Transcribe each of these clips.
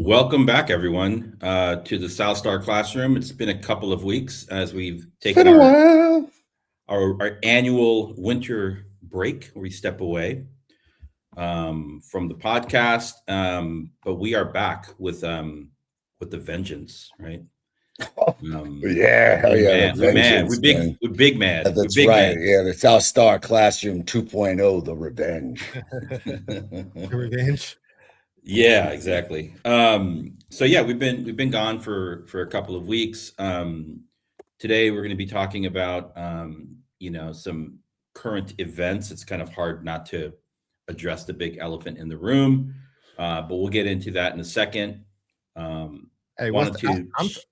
Welcome back, everyone, to the South Star Classroom. It's been a couple of weeks as we've It's been taken a while. our annual winter break, where we step away from the podcast, but we are back with the vengeance, right? Yeah, hell yeah, the We mad. vengeance, man. We big mad. We That's big right. mad. Yeah, the South Star Classroom 2.0, the revenge. Revenge. Yeah, exactly. So yeah, we've been gone for a couple of weeks. Today we're going to be talking about some current events. It's kind of hard not to address the big elephant in the room, but we'll get into that in a second. Hey, Wanted to.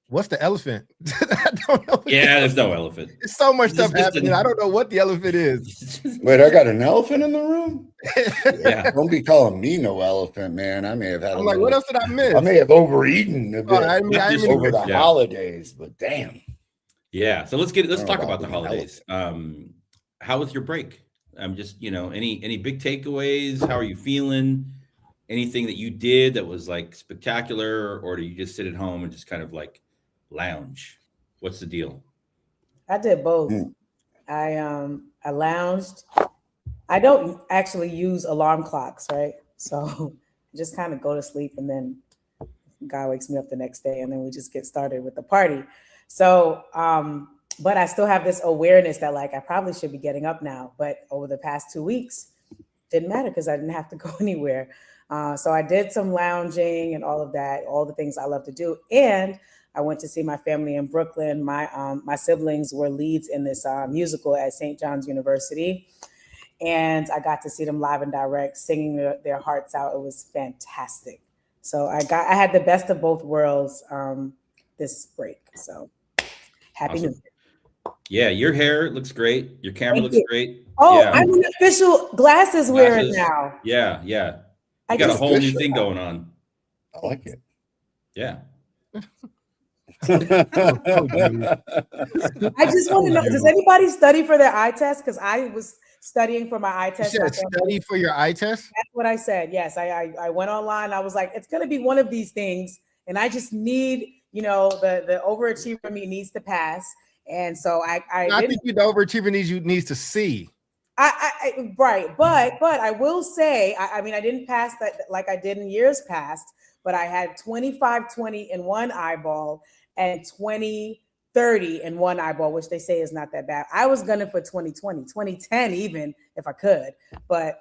what's the elephant? I don't know. Yeah, there's no elephant. There's so much It's stuff just happening. I don't know what the elephant is. Wait, I got an elephant in the room? Yeah. Don't be calling me no elephant, man. I may have had I'm like, what else did I miss? I may have overeaten a bit I mean, over the yeah. holidays, but damn. Yeah. So let's talk about the an holidays. How was your break? Just any big takeaways? How are you feeling? Anything that you did that was like spectacular, or do you just sit at home and just kind of like lounge? What's the deal? I did both. I lounged. I don't actually use alarm clocks, right? So I just kind of go to sleep, and then God wakes me up the next day, and then we just get started with the party. So, but I still have this awareness that like I probably should be getting up now. But over the past 2 weeks, didn't matter because I didn't have to go anywhere. So I did some lounging and all of that, all the things I love to do. And I went to see my family in Brooklyn. My siblings were leads in this musical at St. John's University. And I got to see them live and direct, singing their hearts out. It was fantastic. So I had the best of both worlds this break. So happy New Year. Yeah, your hair looks great. Your camera looks great. Oh, yeah. I'm an official glasses wearer now. Yeah. You got a whole new thing going on. I like it. Yeah. I just want to know, does anybody study for their eye test? Because I was studying for my eye test. You said study for your eye test? That's what I said. Yes, I went online. I was like, it's going to be one of these things. And I just need, the overachiever in me needs to pass. And so I think the overachiever needs to see. Right. But I will say, I mean, I didn't pass that like I did in years past, but I had 25/20 in one eyeball and 20/30 in one eyeball, which they say is not that bad. I was gunning for 20/20, 20/10 even if I could, but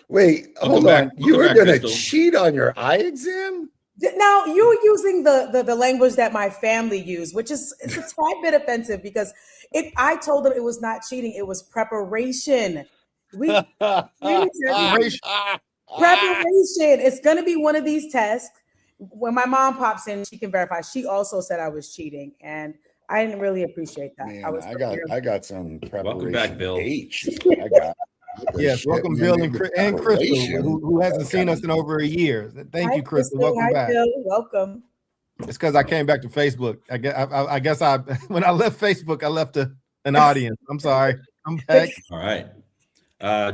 Wait, hold on. You were going to cheat on your eye exam? Now you're using the language that my family used, which is it's a tad bit offensive because I told them it was not cheating, it was preparation. Preparation. It's gonna be one of these tests. When my mom pops in, she can verify. She also said I was cheating, and I didn't really appreciate that. Man, I got some preparation. Welcome back, Bill. I got yes, welcome, Bill and Crystal, who hasn't seen us in over a year. Thank you, Crystal. Welcome back. Bill. Welcome. It's because I came back to Facebook. I guess when I left Facebook, I left an audience. I'm sorry. I'm back. All right.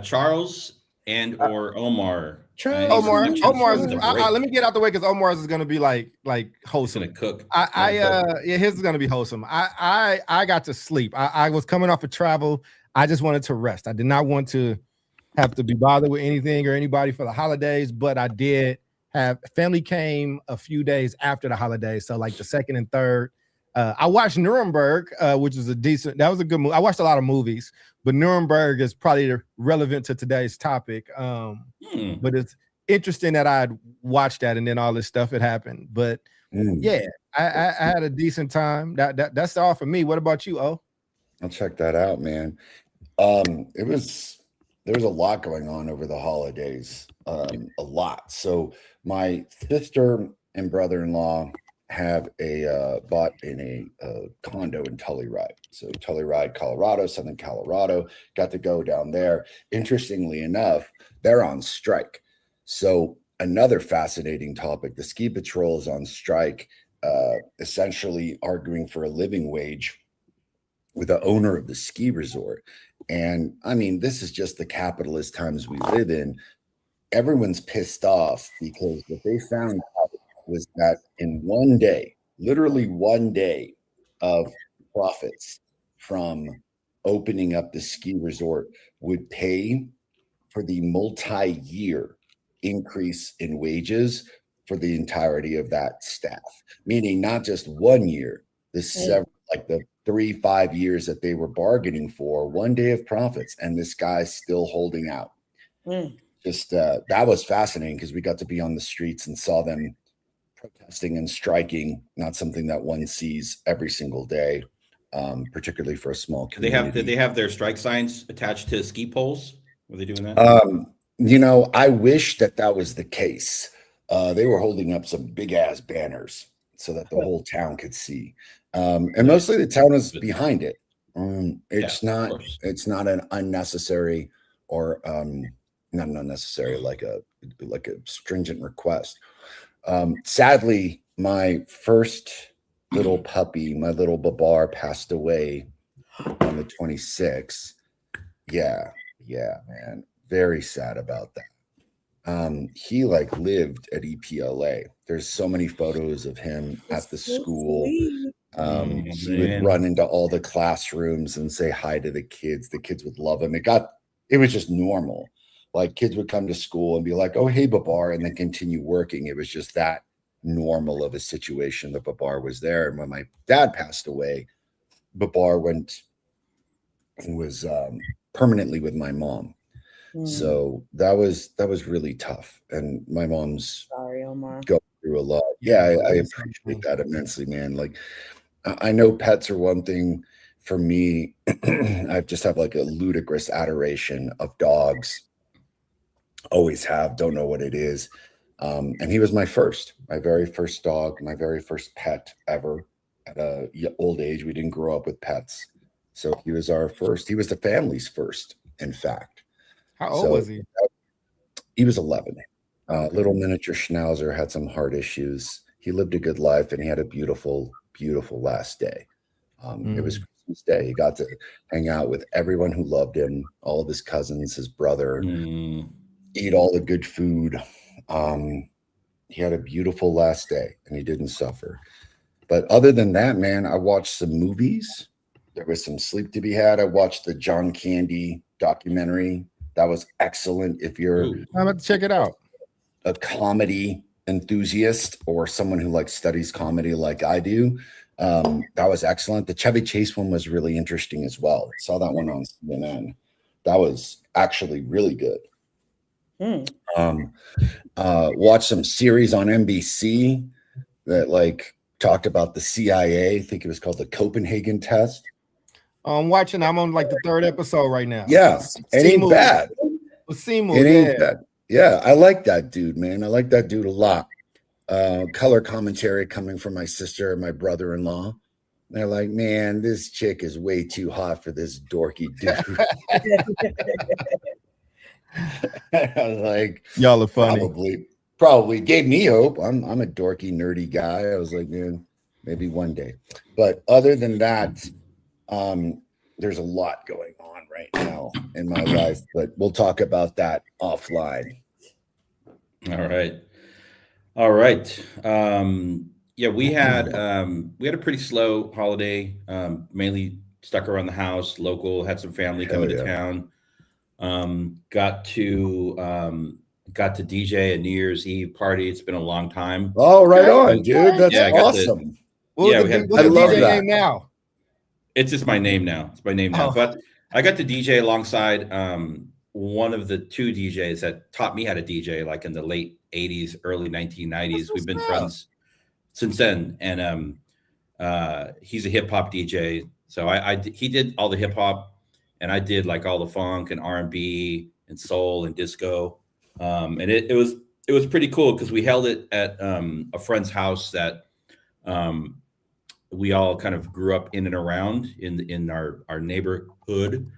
Charles and or Omar. Omar. Let me get out the way because Omar's is gonna be like wholesome. He's gonna cook. His is gonna be wholesome. I got to sleep. I was coming off of travel. I just wanted to rest. I did not want to have to be bothered with anything or anybody for the holidays, but I did have family came a few days after the holidays. So like the second and third, I watched Nuremberg, which was that was a good movie. I watched a lot of movies, but Nuremberg is probably relevant to today's topic. But it's interesting that I'd watched that and then all this stuff had happened. But yeah, I had a decent time. That's all for me. What about you, O? I'll check that out, man. There was a lot going on over the holidays, a lot. So my sister and brother-in-law have bought in a condo in Telluride. So Telluride, Colorado, Southern Colorado, got to go down there. Interestingly enough, they're on strike. So another fascinating topic, the ski patrol is on strike, essentially arguing for a living wage with the owner of the ski resort. And I mean, this is just the capitalist times we live in. Everyone's pissed off because what they found out was that in one day, literally one day of profits from opening up the ski resort would pay for the multi-year increase in wages for the entirety of that staff, meaning not just 1 year, the several, like the 3-5 years that they were bargaining for, one day of profits, and this guy's still holding out. Just that was fascinating because we got to be on the streets and saw them protesting and striking, not something that one sees every single day, particularly for a small community. Did they have their strike signs attached to ski poles? Were they doing that? You know, I wish that that was the case. They were holding up some big ass banners so that the whole town could see. And mostly the town is behind it. It's not an unnecessary or not an unnecessary like a stringent request. Sadly, my first little puppy, my little Babar, passed away on the 26th. Yeah, man. Very sad about that. He like lived at EPLA. There's so many photos of him at the school. He would run into all the classrooms and say hi to the kids. The kids would love him. It was just normal. Like kids would come to school and be like, "Oh, hey, Babar," and then continue working. It was just that normal of a situation that Babar was there. And when my dad passed away, Babar went and was permanently with my mom. So that was really tough. And my mom's sorry, Omar, going through a lot. Yeah, I appreciate that immensely, man. Like I know pets are one thing for me. I just have like a ludicrous adoration of dogs. Always have, don't know what it is. And he was my very first dog, my very first pet ever at a old age. We didn't grow up with pets. So he was the family's first, in fact. How old was he? He was 11. Little miniature schnauzer, had some heart issues. He lived a good life and he had a beautiful, beautiful last day. It was Christmas Day. He got to hang out with everyone who loved him, all of his cousins, his brother, eat all the good food. He had a beautiful last day and he didn't suffer. But other than that, man, I watched some movies. There was some sleep to be had. I watched the John Candy documentary. That was excellent. If you're I'm about to check it out. A comedy enthusiast or someone who like studies comedy like I do, that was excellent. The Chevy Chase one was really interesting as well. I saw that one on CNN. That was actually really good. Watched some series on NBC that like talked about the CIA. I think it was called the Copenhagen Test. I'm watching. I'm on like the 3rd episode right now. Yeah, it ain't bad. It ain't bad. Yeah, I like that dude, man. I like that dude a lot. Color commentary coming from my sister and my brother-in-law. They're like, "Man, this chick is way too hot for this dorky dude." I was like, "Y'all are funny." Probably gave me hope. I'm a dorky, nerdy guy. I was like, man, maybe one day. But other than that, there's a lot going on right now in my life, but we'll talk about that offline. All right. Yeah, we had a pretty slow holiday, mainly stuck around the house, local, had some family coming to town. Got to DJ a New Year's Eve party. It's been a long time. Oh, right on, dude. That's awesome. What's the DJ name now? It's just my name now. It's my name now. But I got to DJ alongside one of the 2 DJs that taught me how to DJ, like in the late 80s, early 1990s. We've been friends since then. And he's a hip hop DJ. So he did all the hip hop, and I did like all the funk and R&B and soul and disco. And it was pretty cool because we held it at a friend's house that we all kind of grew up in and around in our neighborhood.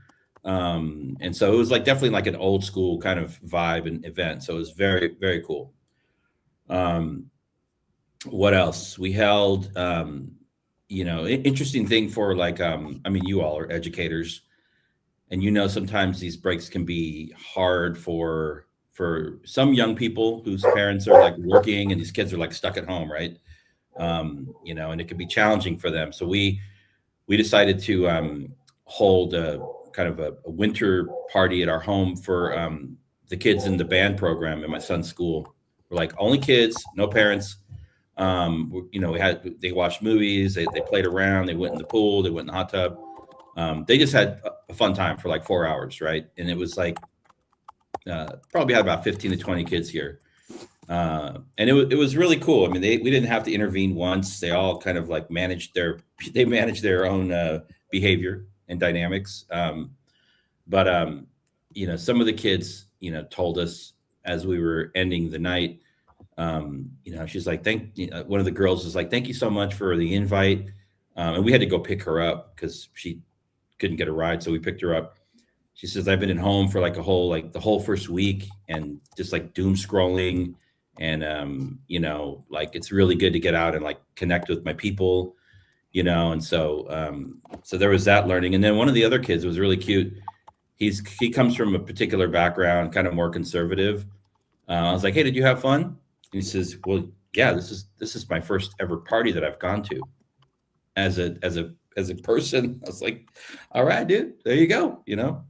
And so it was like definitely like an old school kind of vibe and event. So it was very, very cool. What else? We held, interesting thing for like, you all are educators, and sometimes these breaks can be hard for for some young people whose parents are like working and these kids are like stuck at home, right? You know, and it can be challenging for them. So we decided to hold a kind of a winter party at our home for the kids in the band program in my son's school. We're like only kids, no parents. You know, they watched movies, they played around, they went in the pool, they went in the hot tub. They just had a fun time for like 4 hours, right? And it was like probably had about 15 to 20 kids here. And it was really cool. I mean, we didn't have to intervene once. They all kind of like managed their own behavior and dynamics. But you know, some of the kids, you know, told us as we were ending the night, you know, she's like, one of the girls was like, thank you so much for the invite. And we had to go pick her up because she couldn't get a ride. So we picked her up. She says, I've been at home for like the whole first week and just like doom scrolling. And, you know, like, it's really good to get out and like connect with my people, you know? And so, so there was that learning. And then one of the other kids was really cute. He comes from a particular background, kind of more conservative. I was like, hey, did you have fun? And he says, well, yeah, this is my first ever party that I've gone to as a person. I was like, all right, dude, there you go. You know?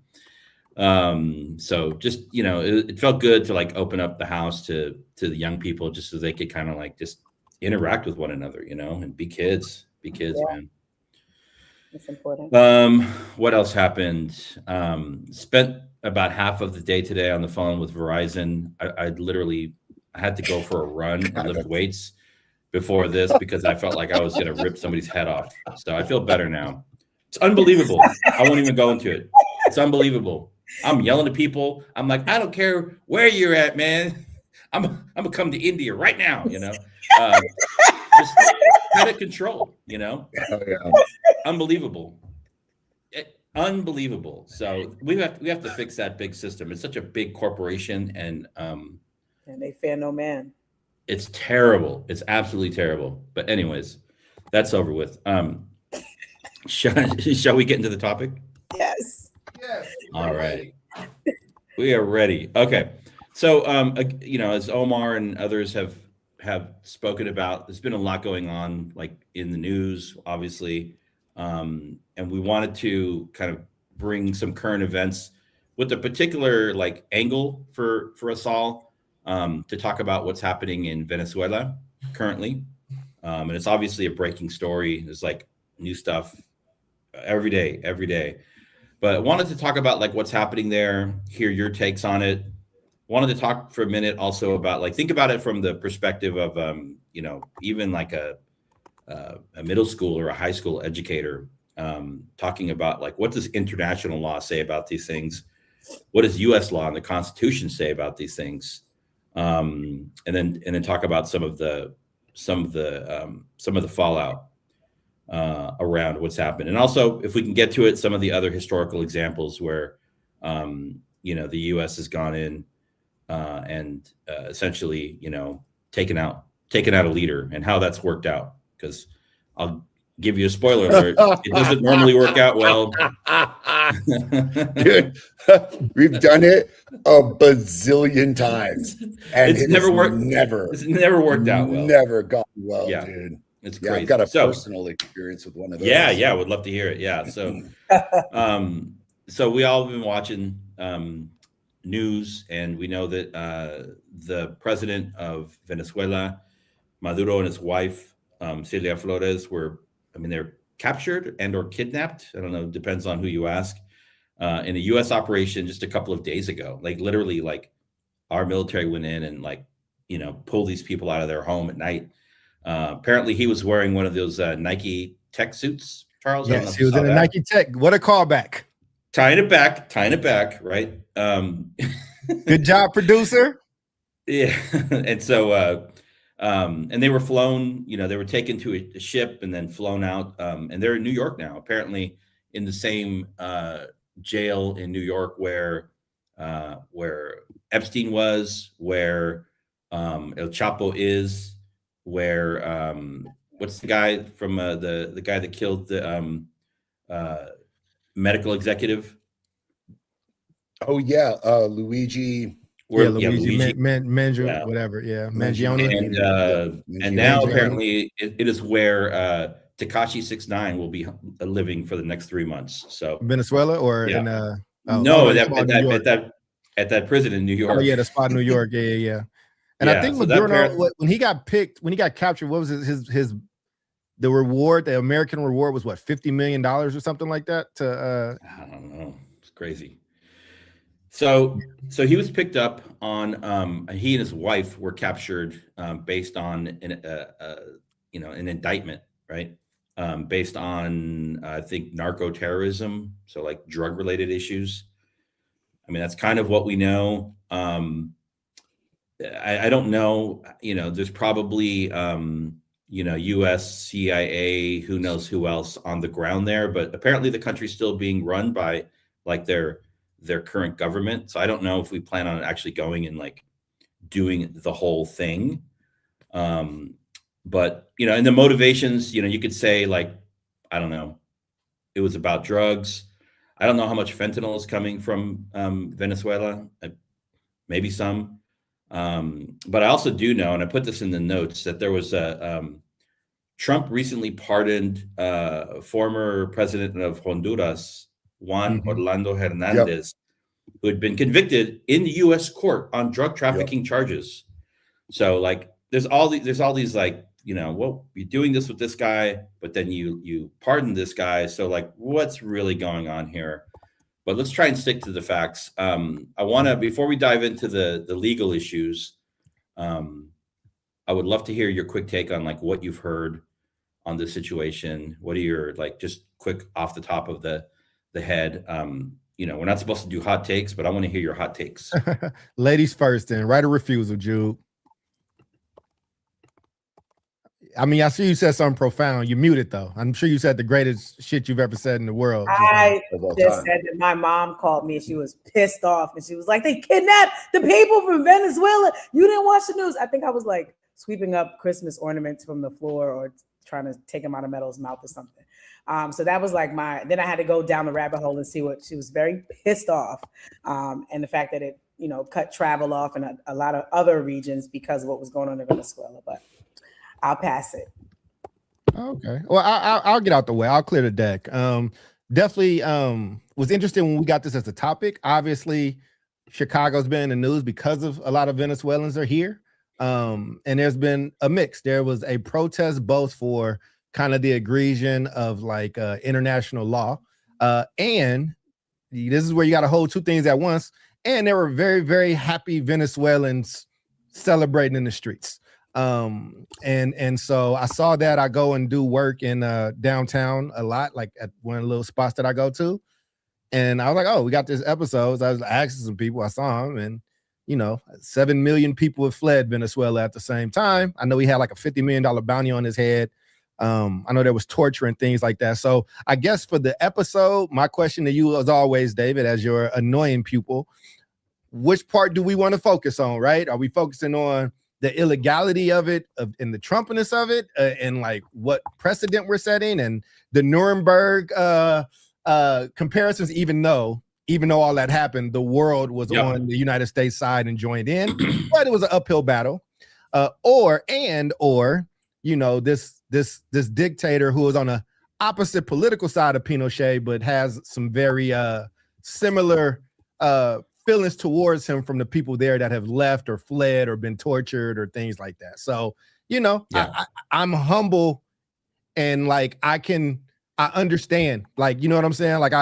So just, you know, it felt good to like open up the house to the young people just so they could kind of like just interact with one another, you know, and be kids, yeah. Man. That's important. What else happened? Spent about half of the day today on the phone with Verizon. I had to go for a run and lift weights before this because I felt like I was going to rip somebody's head off. So I feel better now. It's unbelievable. I won't even go into it. It's unbelievable. I'm yelling at people. I'm like, I don't care where you're at, man. I'm gonna come to India right now, you know. Just out of control, you know. Oh, yeah. Unbelievable. Unbelievable. So we have to fix that big system. It's such a big corporation, and they fear no man. It's terrible. It's absolutely terrible. But anyways, that's over with. Shall we get into the topic? Yes. Yes. All right. We are ready. Okay. So, you know, as Omar and others have spoken about, there's been a lot going on, like in the news, obviously. And we wanted to kind of bring some current events with a particular like angle for us all, to talk about what's happening in Venezuela currently. And it's obviously a breaking story. There's like new stuff every day. But I wanted to talk about like what's happening there, hear your takes on it. Wanted to talk for a minute also about like, think about it from the perspective of, you know, even like a middle school or a high school educator, talking about like, what does international law say about these things? What does US law and the Constitution say about these things? And then talk about some of the fallout around what's happened. And also, if we can get to it, some of the other historical examples where, you know, the US has gone in and essentially, you know, taken out a leader and how that's worked out. Because I'll give you a spoiler alert, it doesn't normally work out well. Dude, we've done it a bazillion times, and It's never worked out well. Never gone well, Yeah. dude. It's Yeah, crazy. I've got a personal experience with one of those. Yeah, would love to hear it. Yeah, so so we all have been watching news, and we know that the president of Venezuela, Maduro, and his wife, Celia Flores, they're captured and or kidnapped. I don't know, depends on who you ask, in a U.S. operation just a couple of days ago. Like literally, like our military went in and like, you know, pulled these people out of their home at night. Apparently he was wearing one of those Nike tech suits, Charles. Yes, he was in a Nike Tech. What a callback. Tying it back, right? Good job, producer. Yeah. And so, and they were flown, you know, they were taken to a ship and then flown out. And they're in New York now, apparently in the same jail in New York where Epstein was, where El Chapo is, where what's the guy from the guy that killed the medical executive? Oh yeah, Luigi. Luigi Luigi. Mangione, Yeah. whatever. Yeah, Mangione. Mangione. And now Mangione. apparently it is where Tekashi 6ix9ine will be living for the next 3 months. So Venezuela or yeah. in No, the spot in New York. at that prison in New Oh York. yeah, the spot in New York. Yeah. And I Yeah, think so that Maduro, when he got captured, what was the reward? The American reward was what, $50 million or something like that. I don't know. It's crazy. So he was picked up on. He and his wife were captured based on an indictment, right? Based on I think narco terrorism, so like drug related issues. I mean, that's kind of what we know. I don't know. There's probably U.S. CIA, who knows who else on the ground there, but apparently the country's still being run by like their current government. So I don't know if we plan on actually going and like doing the whole thing. But and the motivations, you could say like, I don't know, it was about drugs. I don't know how much fentanyl is coming from Venezuela. Maybe some. But I also do know, and I put this in the notes, that there was Trump recently pardoned former president of Honduras, Juan Orlando Hernandez, who had been convicted in the U.S. court on drug trafficking charges. So like, there's all these like, well, you're doing this with this guy, but then you pardon this guy. So like, what's really going on here? But let's try and stick to the facts. I want to, before we dive into the legal issues, I would love to hear your quick take on like what you've heard on this situation. What are your like just quick off the top of the head? We're not supposed to do hot takes, but I want to hear your hot takes. Ladies first, then right of refusal, Jude. I mean, I see you said something profound. You muted though. I'm sure you said the greatest shit you've ever said in the world. I just said that my mom called me and she was pissed off and she was like, "They kidnapped the people from Venezuela. You didn't watch the news." I think I was like sweeping up Christmas ornaments from the floor or trying to take them out of Meadow's mouth or something. So that was like then I had to go down the rabbit hole and see what she was very pissed off. And the fact that it, cut travel off in a lot of other regions because of what was going on in Venezuela. But I'll pass it. Okay. Well, I'll get out the way. I'll clear the deck. Definitely was interested when we got this as a topic. Obviously, Chicago's been in the news because of a lot of Venezuelans are here. And there's been a mix. There was a protest both for kind of the aggression of like international law. And this is where you got to hold two things at once. And there were very, very happy Venezuelans celebrating in the streets. And so I saw that. I go and do work in downtown a lot, like at one of the little spots that I go to. And I was like, oh, we got this episode. So I was asking some people, I saw them, and 7 million people have fled Venezuela at the same time. I know he had like a $50 million bounty on his head. I know there was torture and things like that. So I guess for the episode, my question to you, as always, David, as your annoying pupil, which part do we want to focus on, right? Are we focusing on the illegality of it, and the Trumpiness of it, and like what precedent we're setting, and the Nuremberg comparisons, even though all that happened, the world was on the United States side and joined in, but it was an uphill battle. Or this dictator who was on the opposite political side of Pinochet, but has some very similar feelings towards him from the people there that have left or fled or been tortured or things like that. So, I'm humble, and like I understand, like, you know what I'm saying? Like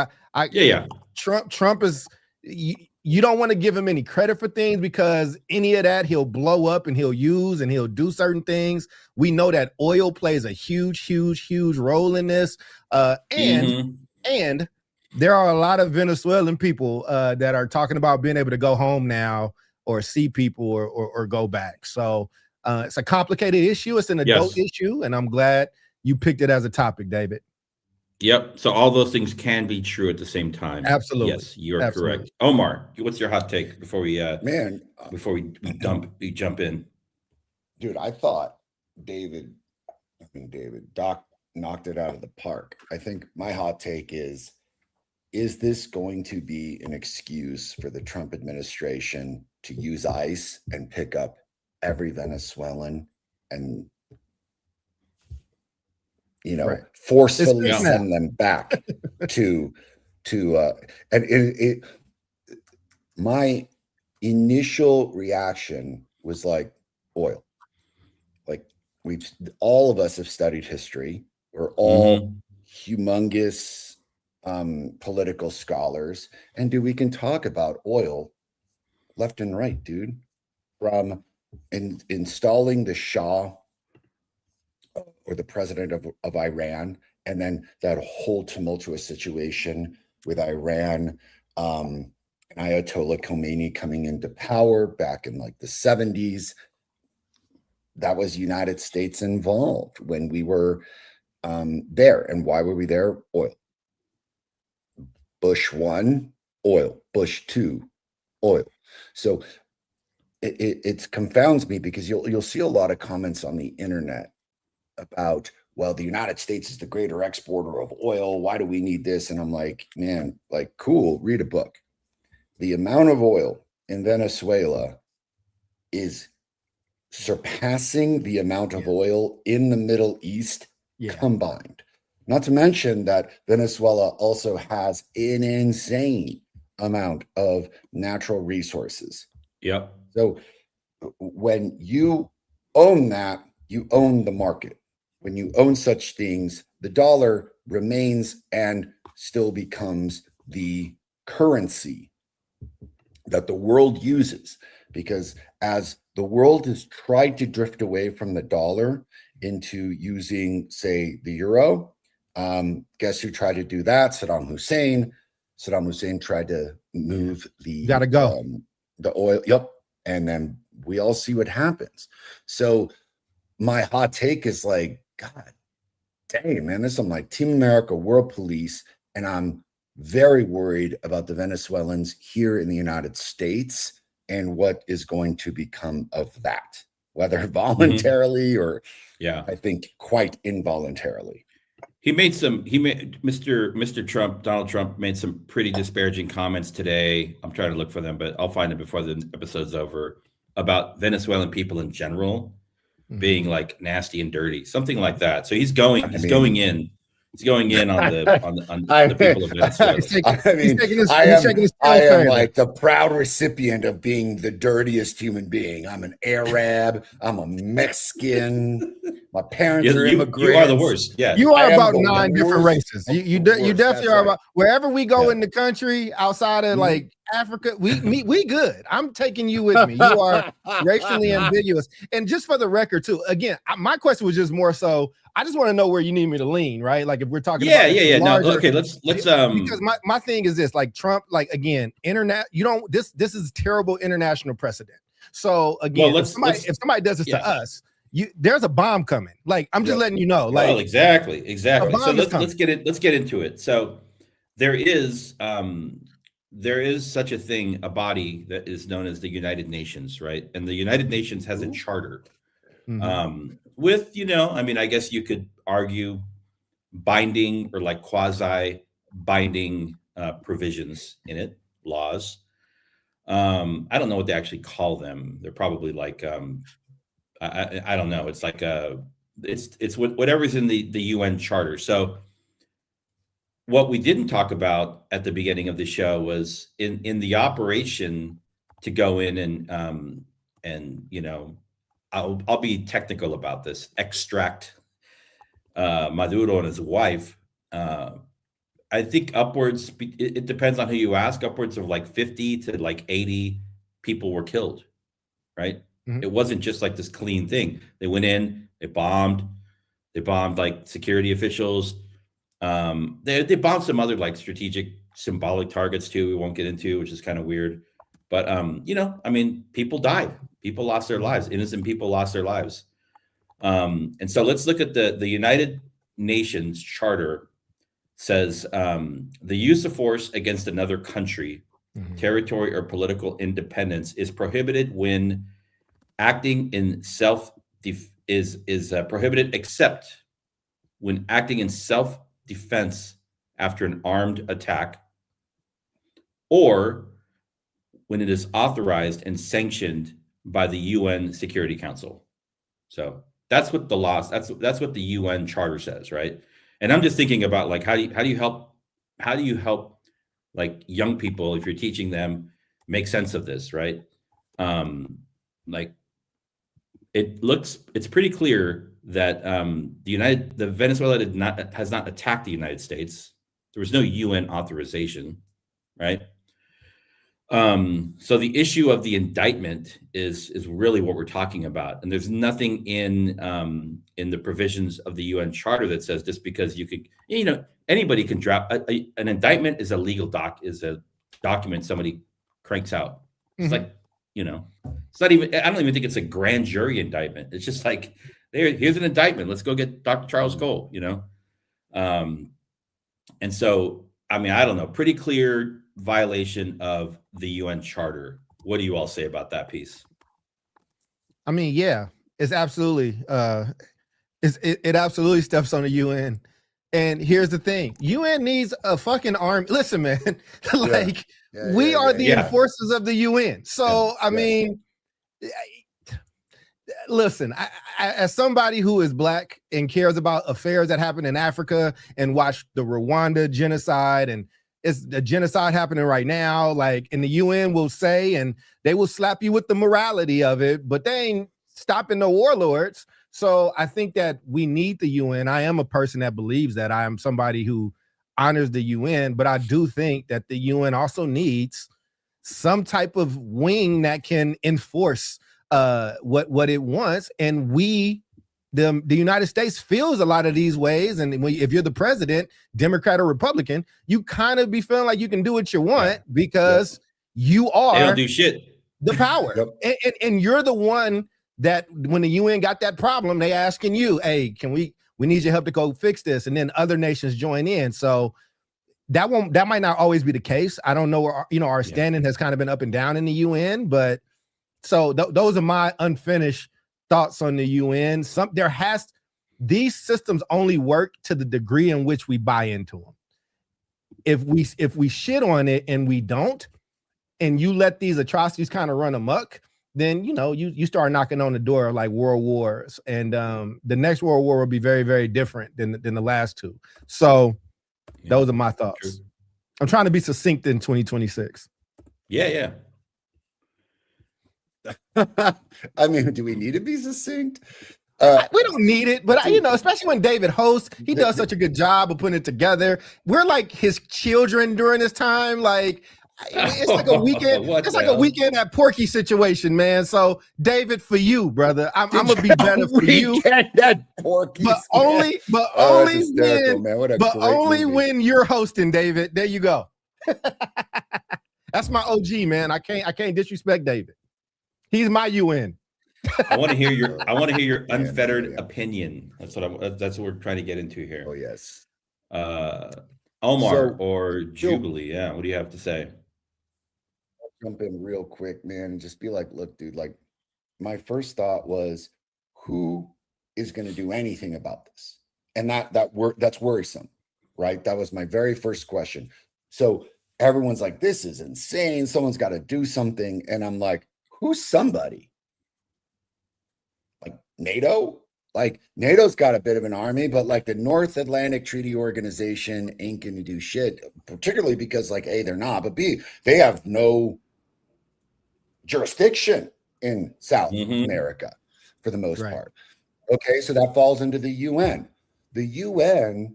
Trump is, you don't want to give him any credit for things, because any of that he'll blow up and he'll use and he'll do certain things. We know that oil plays a huge role in this. And there are a lot of Venezuelan people that are talking about being able to go home now or see people or go back. So it's a complicated issue. It's an adult issue, and I'm glad you picked it as a topic, David. Yep. So all those things can be true at the same time. Absolutely. Yes, you're correct. Omar, what's your hot take before we jump in? Dude, I thought Doc knocked it out of the park. I think my hot take is this going to be an excuse for the Trump administration to use ICE and pick up every Venezuelan and, Right. forcefully It's send them back to and my initial reaction was like oil. Like all of us have studied history. We're all humongous political scholars, and we can talk about oil left and right, dude. From installing the Shah or the president of Iran, and then that whole tumultuous situation with Iran, and Ayatollah Khomeini coming into power back in like the 70s. That was United States involved when we were there. And why were we there? Oil. Bush 1, oil. Bush 2, oil. So it confounds me because you'll see a lot of comments on the internet about, well, the United States is the greater exporter of oil. Why do we need this? And I'm like, man, like, cool, read a book. The amount of oil in Venezuela is surpassing the amount of oil in the Middle East combined. Not to mention that Venezuela also has an insane amount of natural resources. Yep. So when you own that, you own the market. When you own such things, the dollar remains and still becomes the currency that the world uses. Because as the world has tried to drift away from the dollar into using, say, the euro, guess who tried to do that? Saddam Hussein. Saddam Hussein tried to move the oil. Yep. And then we all see what happens. So my hot take is like, God dang, man, this is like Team America, World Police, and I'm very worried about the Venezuelans here in the United States and what is going to become of that, whether voluntarily or, I think, quite involuntarily. Mr. Trump, Donald Trump made some pretty disparaging comments today. I'm trying to look for them, but I'll find them before the episode's over, about Venezuelan people in general being like nasty and dirty, something like that. So he's going in on the people of Venezuela. I am like the proud recipient of being the dirtiest human being. I'm an Arab. I'm a Mexican. My parents are immigrants. You are the worst. Yeah, you are about 9 different races. You definitely are about. Wherever we go in the country outside of like Africa, we good. I'm taking you with me. You are racially ambiguous. And just for the record, too, again, my question was just more so. I just want to know where you need me to lean, right? Like if we're talking about no, okay, let's because my thing is this, like Trump, like again, internet, this is terrible international precedent. So again, if somebody does this to us, there's a bomb coming. Like I'm just letting you know. Like, well, exactly. So let's get into it. So there is such a thing, a body that is known as the United Nations, right? And the United Nations has a charter. With, I guess you could argue binding or like quasi binding provisions in it, laws. I don't know what they actually call them. They're probably like, I don't know. It's like it's whatever's in the UN charter. So what we didn't talk about at the beginning of the show was in the operation to go in and I'll be technical about this, extract Maduro and his wife. I think upwards, it depends on who you ask, upwards of like 50 to like 80 people were killed, right? It wasn't just like this clean thing. They went in, they bombed like security officials. They bombed some other like strategic symbolic targets too, we won't get into, which is kind of weird. But, people died. People lost their lives. Innocent people lost their lives. And so let's look at the United Nations Charter. Says the use of force against another country, territory, or political independence is prohibited when acting in is prohibited except when acting in self-defense after an armed attack, or when it is authorized and sanctioned by the UN Security Council. So that's what the law, that's what the UN Charter says, right? And I'm just thinking about like how do you help like young people if you're teaching them make sense of this, right? Like it's pretty clear that the Venezuela has not attacked the United States. There was no UN authorization, right? So the issue of the indictment is really what we're talking about, and there's nothing in the provisions of the UN Charter that says just because you could, anybody can drop an indictment is a legal document somebody cranks out. It's like, it's not even. I don't even think it's a grand jury indictment. It's just like here's an indictment. Let's go get Dr. Charles Cole. And so I mean I don't know. Pretty clear violation of the UN Charter. What do you all say about that piece? I mean, yeah, it's absolutely it absolutely steps on the UN. And here's the thing: UN needs a fucking army. Listen, man, like we are the enforcers of the UN. So I mean, listen, I, as somebody who is Black and cares about affairs that happen in Africa and watched the Rwanda genocide, and it's a genocide happening right now, like, and the UN will say, and they will slap you with the morality of it, but they ain't stopping the warlords. So I think that we need the UN. I am a person that believes that. I am somebody who honors the UN, but I do think that the UN also needs some type of wing that can enforce what it wants. And the United States feels a lot of these ways. And if you're the president, Democrat or Republican, you kind of be feeling like you can do what you want because you are they don't do shit. The power. And you're the one that when the UN got that problem, they asking you, hey, we need your help to go fix this. And then other nations join in. So that might not always be the case. I don't know where, our standing has kind of been up and down in the UN, but so those are my unfinished thoughts on the UN. These systems only work to the degree in which we buy into them. If we shit on it and we don't, and you let these atrocities kind of run amok, then you start knocking on the door of like world wars, and the next world war will be very, very different than the last two. So those are my thoughts. True. I'm trying to be succinct in 2026. Yeah. I mean, do we need to be succinct? We don't need it, but especially when David hosts, he does such a good job of putting it together. We're like his children during this time. Like it's like a weekend. It's like a weekend at Porky situation, man. So David, for you, brother, I'm gonna be better for you. But only when you're hosting, David. There you go. That's my OG, man. I can't disrespect David. He's my UN. I want to hear your unfettered opinion. That's what we're trying to get into here. Oh yes. Omar or Jubilee. Yeah. What do you have to say? I'll jump in real quick, man, and just be like, look, dude, like my first thought was, who is going to do anything about this? And that's worrisome, right? That was my very first question. So everyone's like, this is insane. Someone's got to do something. And I'm like, who's somebody? Like NATO? Like NATO's got a bit of an army, but like the North Atlantic Treaty Organization ain't going to do shit, particularly because like A, they're not, but B, they have no jurisdiction in South America for the most part. Okay, so that falls into the UN. The UN,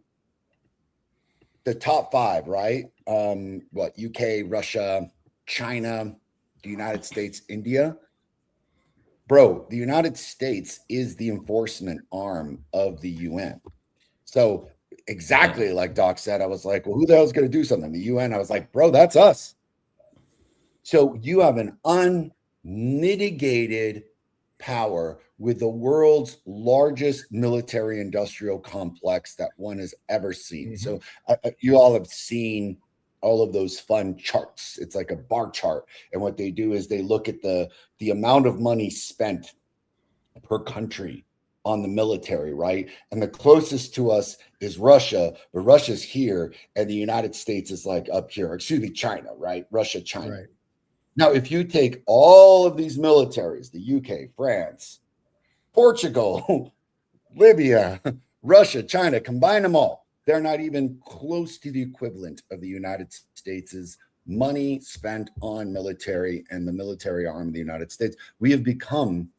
the top five, right? UK, Russia, China, the United States, India. Bro, the United States is the enforcement arm of the UN. So exactly like Doc said, I was like, well, who the hell is going to do something? The UN. I was like, bro, that's us. So you have an unmitigated power with the world's largest military industrial complex that one has ever seen. So you all have seen all of those fun charts. It's like a bar chart. And what they do is they look at the amount of money spent per country on the military, right? And the closest to us is Russia, but Russia's here and the United States is like up here. Excuse me, China, right? Russia, China. Right. Now, if you take all of these militaries, the UK, France, Portugal, Libya, Russia, China, combine them all, they're not even close to the equivalent of the United States' money spent on military and the military arm of the United States. We have become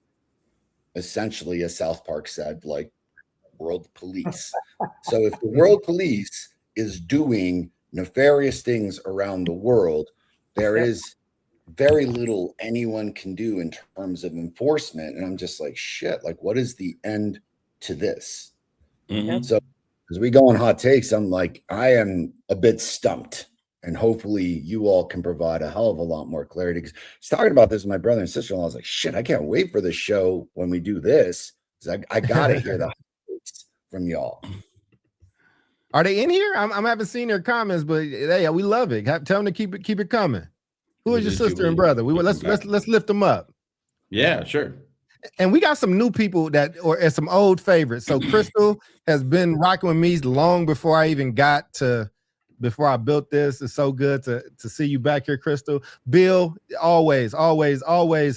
essentially, as South Park said, like world police. So if the world police is doing nefarious things around the world, there is very little anyone can do in terms of enforcement. And I'm just like, shit, like, what is the end to this? Mhm. So as we go on hot takes, I'm like, I am a bit stumped. And hopefully you all can provide a hell of a lot more clarity. Because I was talking about this with my brother and sister-in-law. I was like, shit, I can't wait for the show when we do this. I got to hear the hot takes from y'all. Are they in here? I haven't seen their comments, but hey, we love it. Tell them to keep it coming. Who is your sister and brother? Let's lift them up. Yeah, sure. And we got some new people or some old favorites. So Crystal has been rocking with me long before I even before I built this. It's so good to see you back here, Crystal. Bill, always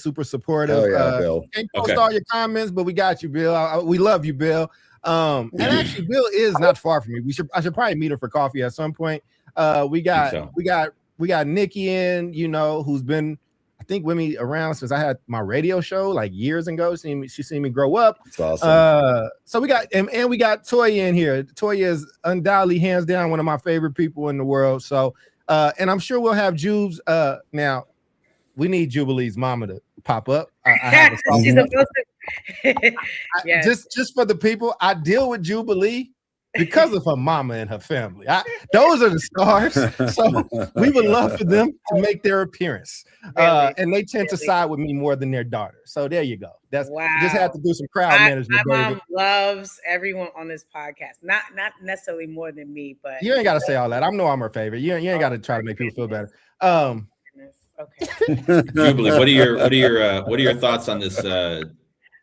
super supportive. Oh yeah, Bill. Can't post all your comments, but we got you, Bill. We love you, Bill. And actually, Bill is not far from me. I should probably meet her for coffee at some point. We got Nikki in, who's been, I think, with me around since I had my radio show like years ago. She's seen me grow up. That's awesome. So we got and we got Toya in here. Toya is undoubtedly hands down one of my favorite people in the world. So and I'm sure we'll have Jubes. Now we need Jubilee's mama to pop up. I have She's supposed to. Yes. Just for the people, I deal with Jubilee because of her mama and her family. Those are the stars. So we would love for them to make their appearance. And they tend to side with me more than their daughter. So there you go. That's wow. Just have to do some crowd management. My mom loves everyone on this podcast. Not necessarily more than me, but you ain't got to say all that. I know I'm her favorite. You ain't got to try to make people feel better. Okay. Jubilee, what are your thoughts on this?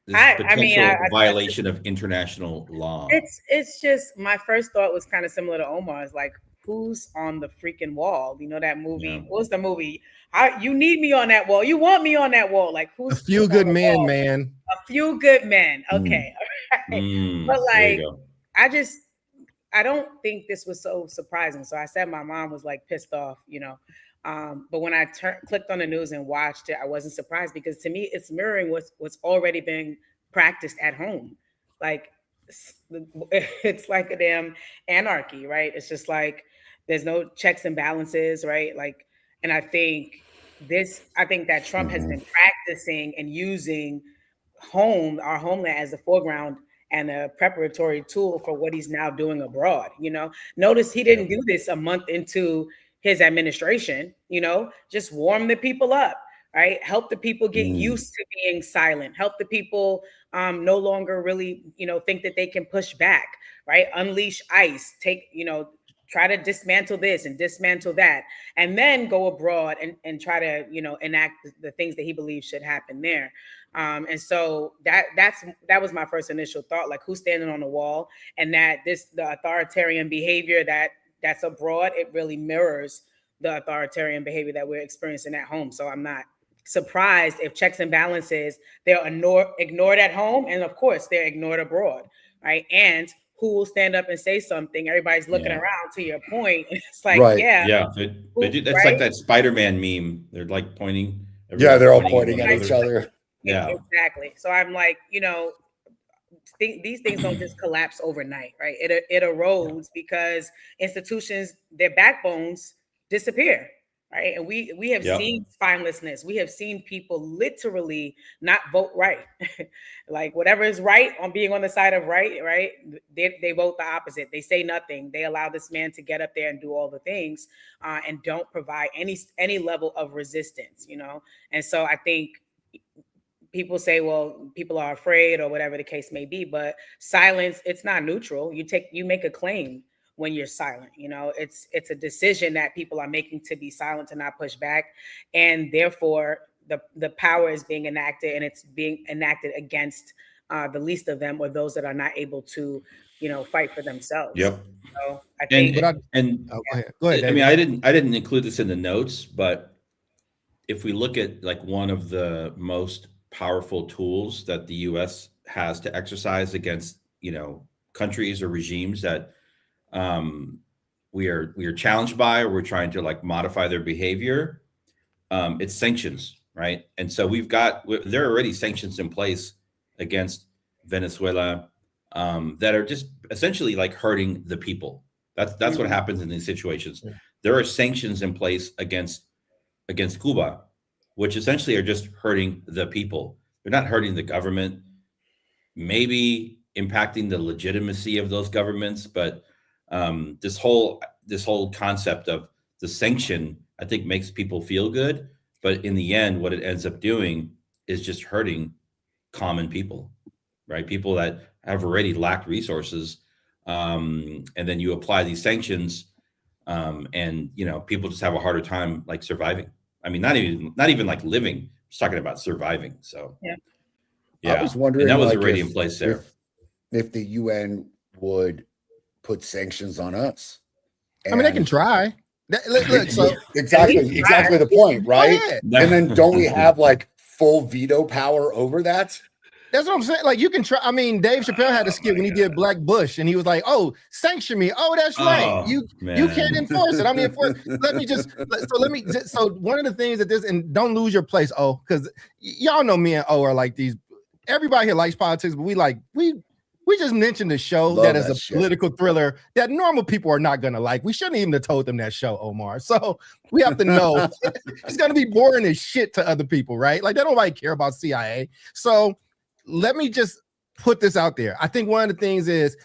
Potential violation of international law. It's just, my first thought was kind of similar to Omar's, like, who's on the freaking wall? You know that movie? Yeah. What was the movie? You need me on that wall. You want me on that wall? Like, who's A Few Good Men, man. A Few Good Men. Okay. All right. But like, I don't think this was so surprising. So I said my mom was like pissed off, but when I clicked on the news and watched it, I wasn't surprised, because to me, it's mirroring what's already being practiced at home. Like, it's like a damn anarchy, right? It's just like there's no checks and balances, right? Like, and I think that Trump has been practicing and using our homeland as the foreground and a preparatory tool for what he's now doing abroad. Notice he didn't do this a month into his administration, just warm the people up, right? Help the people get used to being silent. Help the people no longer really, think that they can push back, right? Unleash ICE, try to dismantle this and dismantle that, and then go abroad and try to, enact the things that he believes should happen there. And so that was my first initial thought, like, who's standing on the wall, and that the authoritarian behavior that's abroad, it really mirrors the authoritarian behavior that we're experiencing at home. So I'm not surprised if checks and balances, they're ignored at home, and of course they're ignored abroad, right? And who will stand up and say something? Everybody's looking around, to your point. It's like, they do. That's like that Spider-Man meme. They're like pointing. They're all pointing at each other. Yeah, exactly. So I'm like, these things don't just collapse overnight, right? It erodes because institutions, their backbones disappear, right? And we have seen spinelessness. We have seen people literally not vote right. Like, whatever is right on being on the side of right? They vote the opposite. They say nothing. They allow this man to get up there and do all the things, and don't provide any level of resistance, And so I think people say, well, people are afraid or whatever the case may be, but silence, it's not neutral. You make a claim when you're silent. It's a decision that people are making to be silent, to not push back. And therefore the power is being enacted, and it's being enacted against the least of them, or those that are not able to, fight for themselves. Yep. So I think go ahead. I mean, I didn't include this in the notes, but if we look at like one of the most powerful tools that the U.S. has to exercise against, countries or regimes that we are challenged by, or we're trying to like modify their behavior, it's sanctions, right? And so there are already sanctions in place against Venezuela that are just essentially like hurting the people. That's what happens in these situations. Yeah. There are sanctions in place against Cuba, which essentially are just hurting the people. They're not hurting the government, maybe impacting the legitimacy of those governments, but this whole concept of the sanction, I think, makes people feel good, but in the end, what it ends up doing is just hurting common people, right? People that have already lacked resources, and then you apply these sanctions, and people just have a harder time like surviving. I mean, not even like living. Just talking about surviving. So yeah, I was wondering, and that was like, already in place there. If the UN would put sanctions on us. I mean, they can try. Look, so exactly the point, right? Yeah. And then don't we have like full veto power over that? That's what I'm saying. Like, you can try. I mean, Dave Chappelle had a skit when he did Black Bush, and he was like, "Oh, sanction me. Oh, that's right. You can't enforce it. I'm the enforcer. So one of the things that this, and don't lose your place, because y'all know me and O are like these. Everybody here likes politics, but we just mentioned the show that is a political thriller that normal people are not gonna like. We shouldn't even have told them that show, Omar. So we have to know it's gonna be boring as shit to other people, right? Like, they don't like care about CIA. So let me just put this out there. I think one of the things is,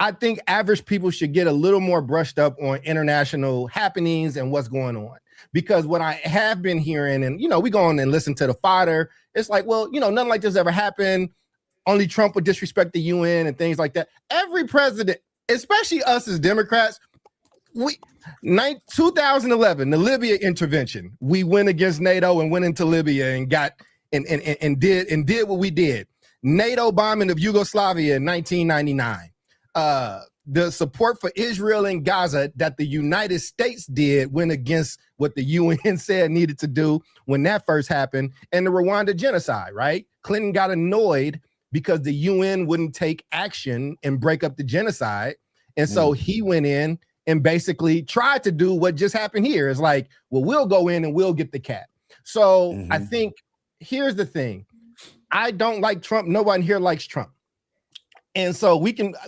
I think average people should get a little more brushed up on international happenings and what's going on. Because what I have been hearing, and we go on and listen to the fodder, it's like, well, nothing like this ever happened. Only Trump would disrespect the UN and things like that. Every president, especially us as Democrats, 2011, the Libya intervention, we went against NATO and went into Libya and got and did what we did. NATO bombing of Yugoslavia in 1999. The support for Israel and Gaza that the United States did went against what the UN said needed to do when that first happened, and the Rwanda genocide, right? Clinton got annoyed because the UN wouldn't take action and break up the genocide. And so he went in and basically tried to do what just happened here. It's like, well, we'll go in and we'll get the cat. So I think here's the thing. I don't like Trump. Nobody here likes Trump. And so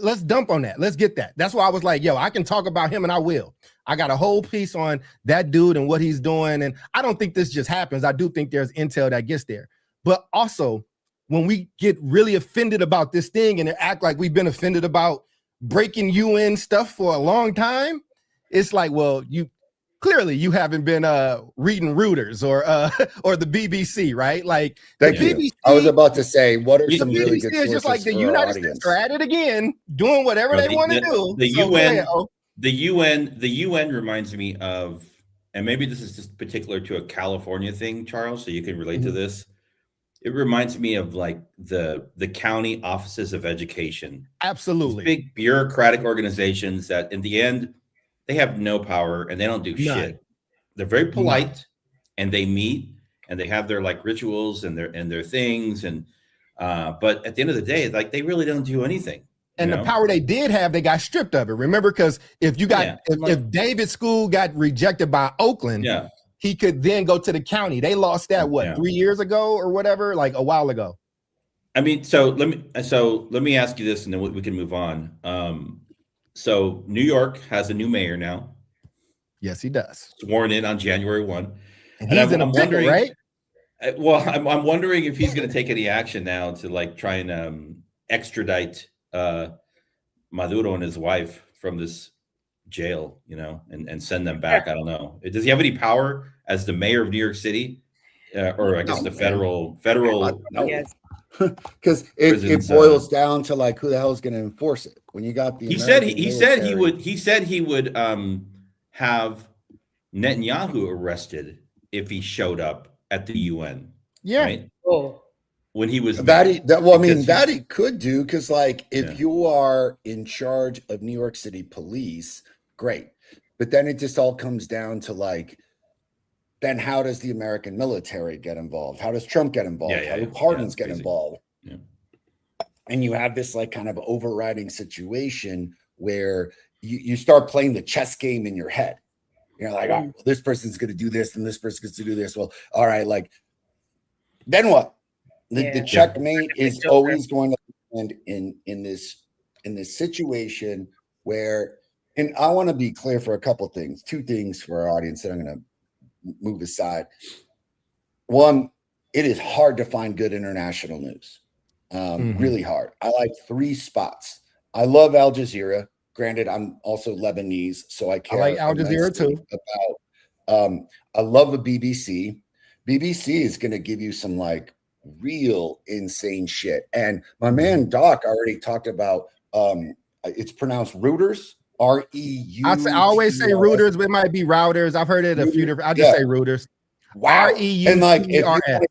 let's dump on that. Let's get that. That's why I was like, yo, I can talk about him and I will. I got a whole piece on that dude and what he's doing. And I don't think this just happens. I do think there's intel that gets there. But also, when we get really offended about this thing and act like we've been offended about breaking UN stuff for a long time, it's like, well, you haven't been reading Reuters or the BBC, right? Like, Thank you. BBC, I was about to say, what are some the really BBC good is sources just like the for our United audience? States are at it again, doing whatever they want to do. The UN reminds me of, and maybe this is just particular to a California thing, Charles, so you can relate to this. It reminds me of like the county offices of education. Absolutely. These big bureaucratic organizations that in the end, they have no power and they don't do shit. They're very polite and they meet and they have their like rituals and their things. And but at the end of the day, like, they really don't do anything. And the power they did have, they got stripped of it. Remember, because if David's school got rejected by Oakland, he could then go to the county. They lost that 3 years ago or whatever, like a while ago. I mean, so let me ask you this, and then we can move on. So New York has a new mayor now. Yes, he does. Sworn in on January 1. And he's I'm wondering, right? Well, I'm wondering if he's going to take any action now to like try and extradite Maduro and his wife from this jail, and send them back. I don't know. Does he have any power as the mayor of New York City, or I guess the federal? Yes. Because it boils down to like, who the hell is going to enforce it when you got the. He said he would have Netanyahu arrested if he showed up at the UN. Yeah. Right? Oh. When he was that he could do, because like if you are in charge of New York City police, great. But then it just all comes down to like then how does the American military get involved? How does Trump get involved? Yeah, How do yeah. pardons Yeah, get crazy. involved? Yeah. And you have this like kind of overriding situation where you start playing the chess game in your head. You're like, oh, this person's going to do this and this person's going to do this. Well, all right, like, then what? The checkmate is always going to end in this situation where, and I want to be clear for a couple things, two things for our audience that I'm going to move aside. One, it is hard to find good international news. Really hard. I like 3 spots. I love Al Jazeera. Granted, I'm also Lebanese, so I care. I like Al Jazeera too. About, I love the BBC. BBC is going to give you some like real insane shit. And my man Doc already talked about. It's pronounced Reuters. R-E-U. I always say routers, but it might be routers. I've heard it a few different. I just say routers. Wow. And like, if you R-E-U-T-E-R-S.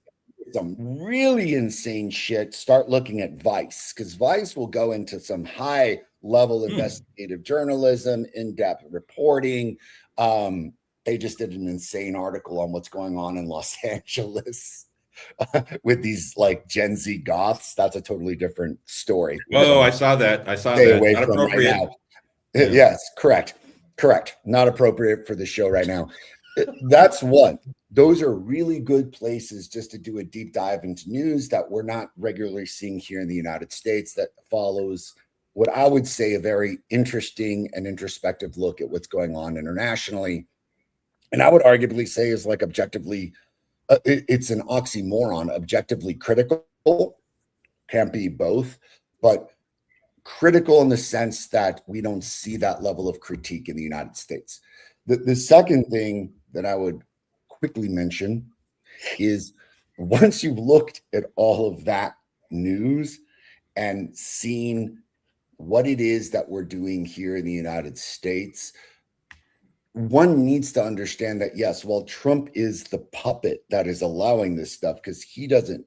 some really insane shit, start looking at Vice, because Vice will go into some high level investigative journalism, in-depth reporting. They just did an insane article on what's going on in Los Angeles with these like Gen Z goths. That's a totally different story. Oh, I saw that. Stay away Not from appropriate. right now. Yes, correct. Not appropriate for the show right now. That's one. Those are really good places just to do a deep dive into news that we're not regularly seeing here in the United States, that follows what I would say a very interesting and introspective look at what's going on internationally. And I would arguably say is like objectively, it's an oxymoron, objectively critical, can't be both, but critical in the sense that we don't see that level of critique in the United States. The second thing that I would quickly mention is once you've looked at all of that news and seen what it is that we're doing here in the United States, one needs to understand that, yes, while Trump is the puppet that is allowing this stuff, because he doesn't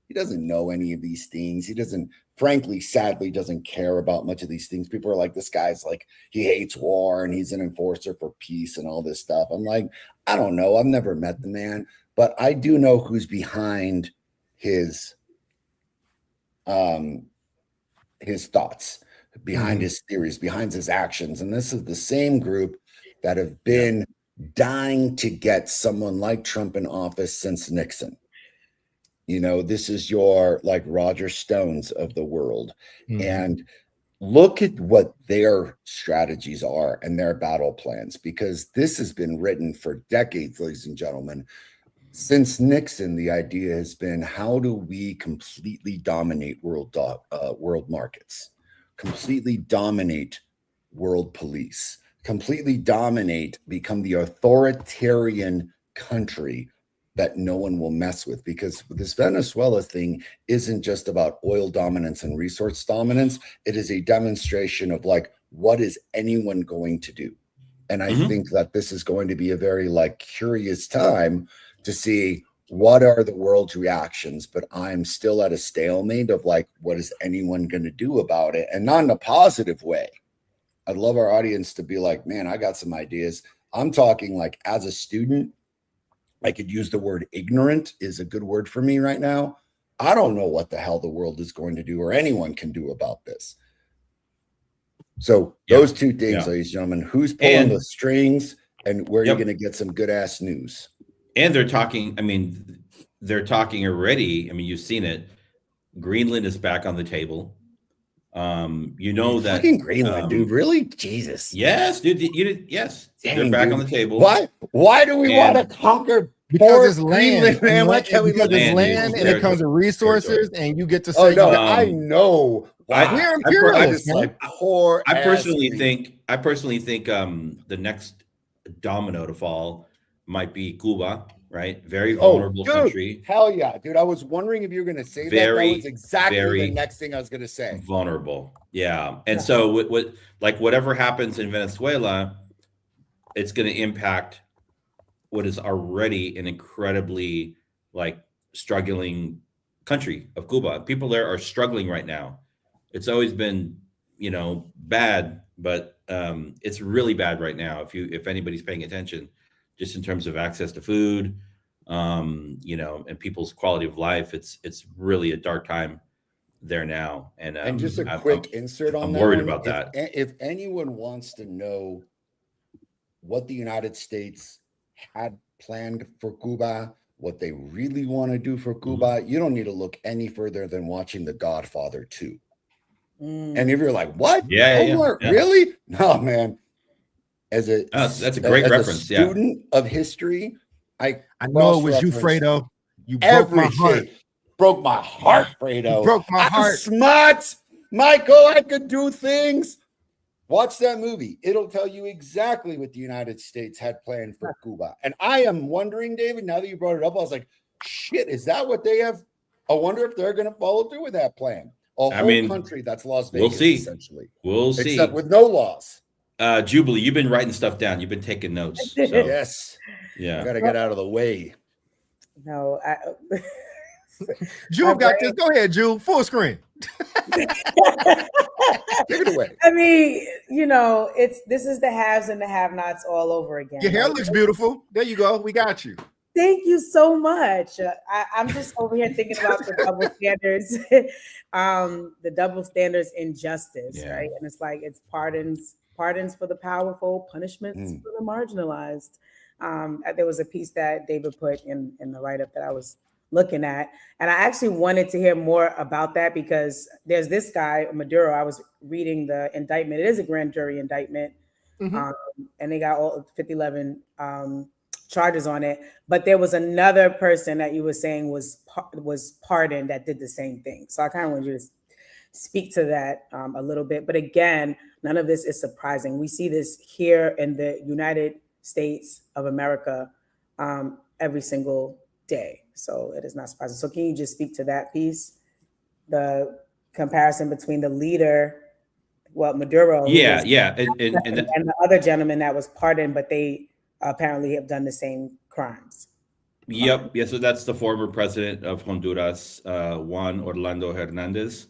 know any of these things. He doesn't, frankly, sadly, doesn't care about much of these things. People are like, this guy's like, he hates war and he's an enforcer for peace and all this stuff. I'm like, I don't know. I've never met the man, but I do know who's behind his thoughts, behind his theories, behind his actions. And this is the same group that have been dying to get someone like Trump in office since Nixon. You know, this is your like Roger Stones of the world. And look at what their strategies are and their battle plans, because this has been written for decades, ladies and gentlemen. Since Nixon, the idea has been, how do we completely dominate world markets, completely dominate world police, completely dominate, become the authoritarian country that no one will mess with? Because this Venezuela thing isn't just about oil dominance and resource dominance. It is a demonstration of like, what is anyone going to do? And I think that this is going to be a very like curious time to see what are the world's reactions. But I'm still at a stalemate of like, what is anyone going to do about it? And not in a positive way. I'd love our audience to be like, man, I got some ideas. I'm talking like, as a student, I could use the word ignorant is a good word for me right now. I don't know what the hell the world is going to do or anyone can do about this. So those two things, ladies and gentlemen, who's pulling the strings and where are you going to get some good ass news? And they're talking, I mean, they're talking already. I mean, you've seen it. Greenland is back on the table. You know that fucking Greenland, dude. Really? Jesus. Yes, dude. Yes. Dang, they're back dude. on the table. Why do we want to conquer? Because it's land, man. Why can't we because let it's land and it comes with resources, and you get to say, I know. We're imperialists. I personally think the next domino to fall might be Cuba, right? Very vulnerable country. Hell yeah, dude. I was wondering if you were going to say that. That was exactly the next thing I was going to say. Vulnerable. Yeah. And so what like whatever happens in Venezuela, it's going to impact what is already an incredibly like struggling country of Cuba. People there are struggling right now. It's always been, you know, bad, but it's really bad right now if anybody's paying attention. just in terms of access to food, you know, and people's quality of life. It's really a dark time there now. And just a I'm- quick insert on I'm that worried one. about that. If anyone wants to know what the United States had planned for Cuba, what they really want to do for Cuba, you don't need to look any further than watching The Godfather 2. And if you're like, what? Yeah. Really? No, man. As a That's a great reference. A student of history, I know it was you, cross-referenced Fredo. You broke my heart. everything. Broke my heart, Fredo. You broke my I'm heart. smart, Michael. I could do things. Watch that movie. It'll tell you exactly what the United States had planned for Cuba. And I am wondering, David, now that you brought it up, I was like, shit, is that what they have? I wonder if they're going to follow through with that plan. A whole country that's Las Vegas, we'll see. essentially. We'll see. Except with no laws. Jubilee, you've been writing stuff down. You've been taking notes. So, Yes. yeah. I got to get out of the way. No, Jude got this. Go ahead, Jude. Full screen. Take it away. I mean, you know, this is the haves and the have-nots all over again. Your hair looks beautiful. There you go. We got you. Thank you so much. I'm just over here thinking about the double standards, the double standards in justice, right? And it's like it's pardons for the powerful, punishments for the marginalized. There was a piece that David put in the write-up that I was looking at, and I actually wanted to hear more about that because there's this guy Maduro. I was reading the indictment. It is a grand jury indictment, and they got all 5011 charges on it. But there was another person that you were saying was pardoned that did the same thing. So I kind of want you to speak to that a little bit. But again, none of this is surprising. We see this here in the United States of America every single day. So it is not surprising. So can you just speak to that piece? The comparison between the leader, Maduro. Yeah. And the other gentleman that was pardoned, but they apparently have done the same crimes. Yep. Yeah. So that's the former president of Honduras, Juan Orlando Hernandez,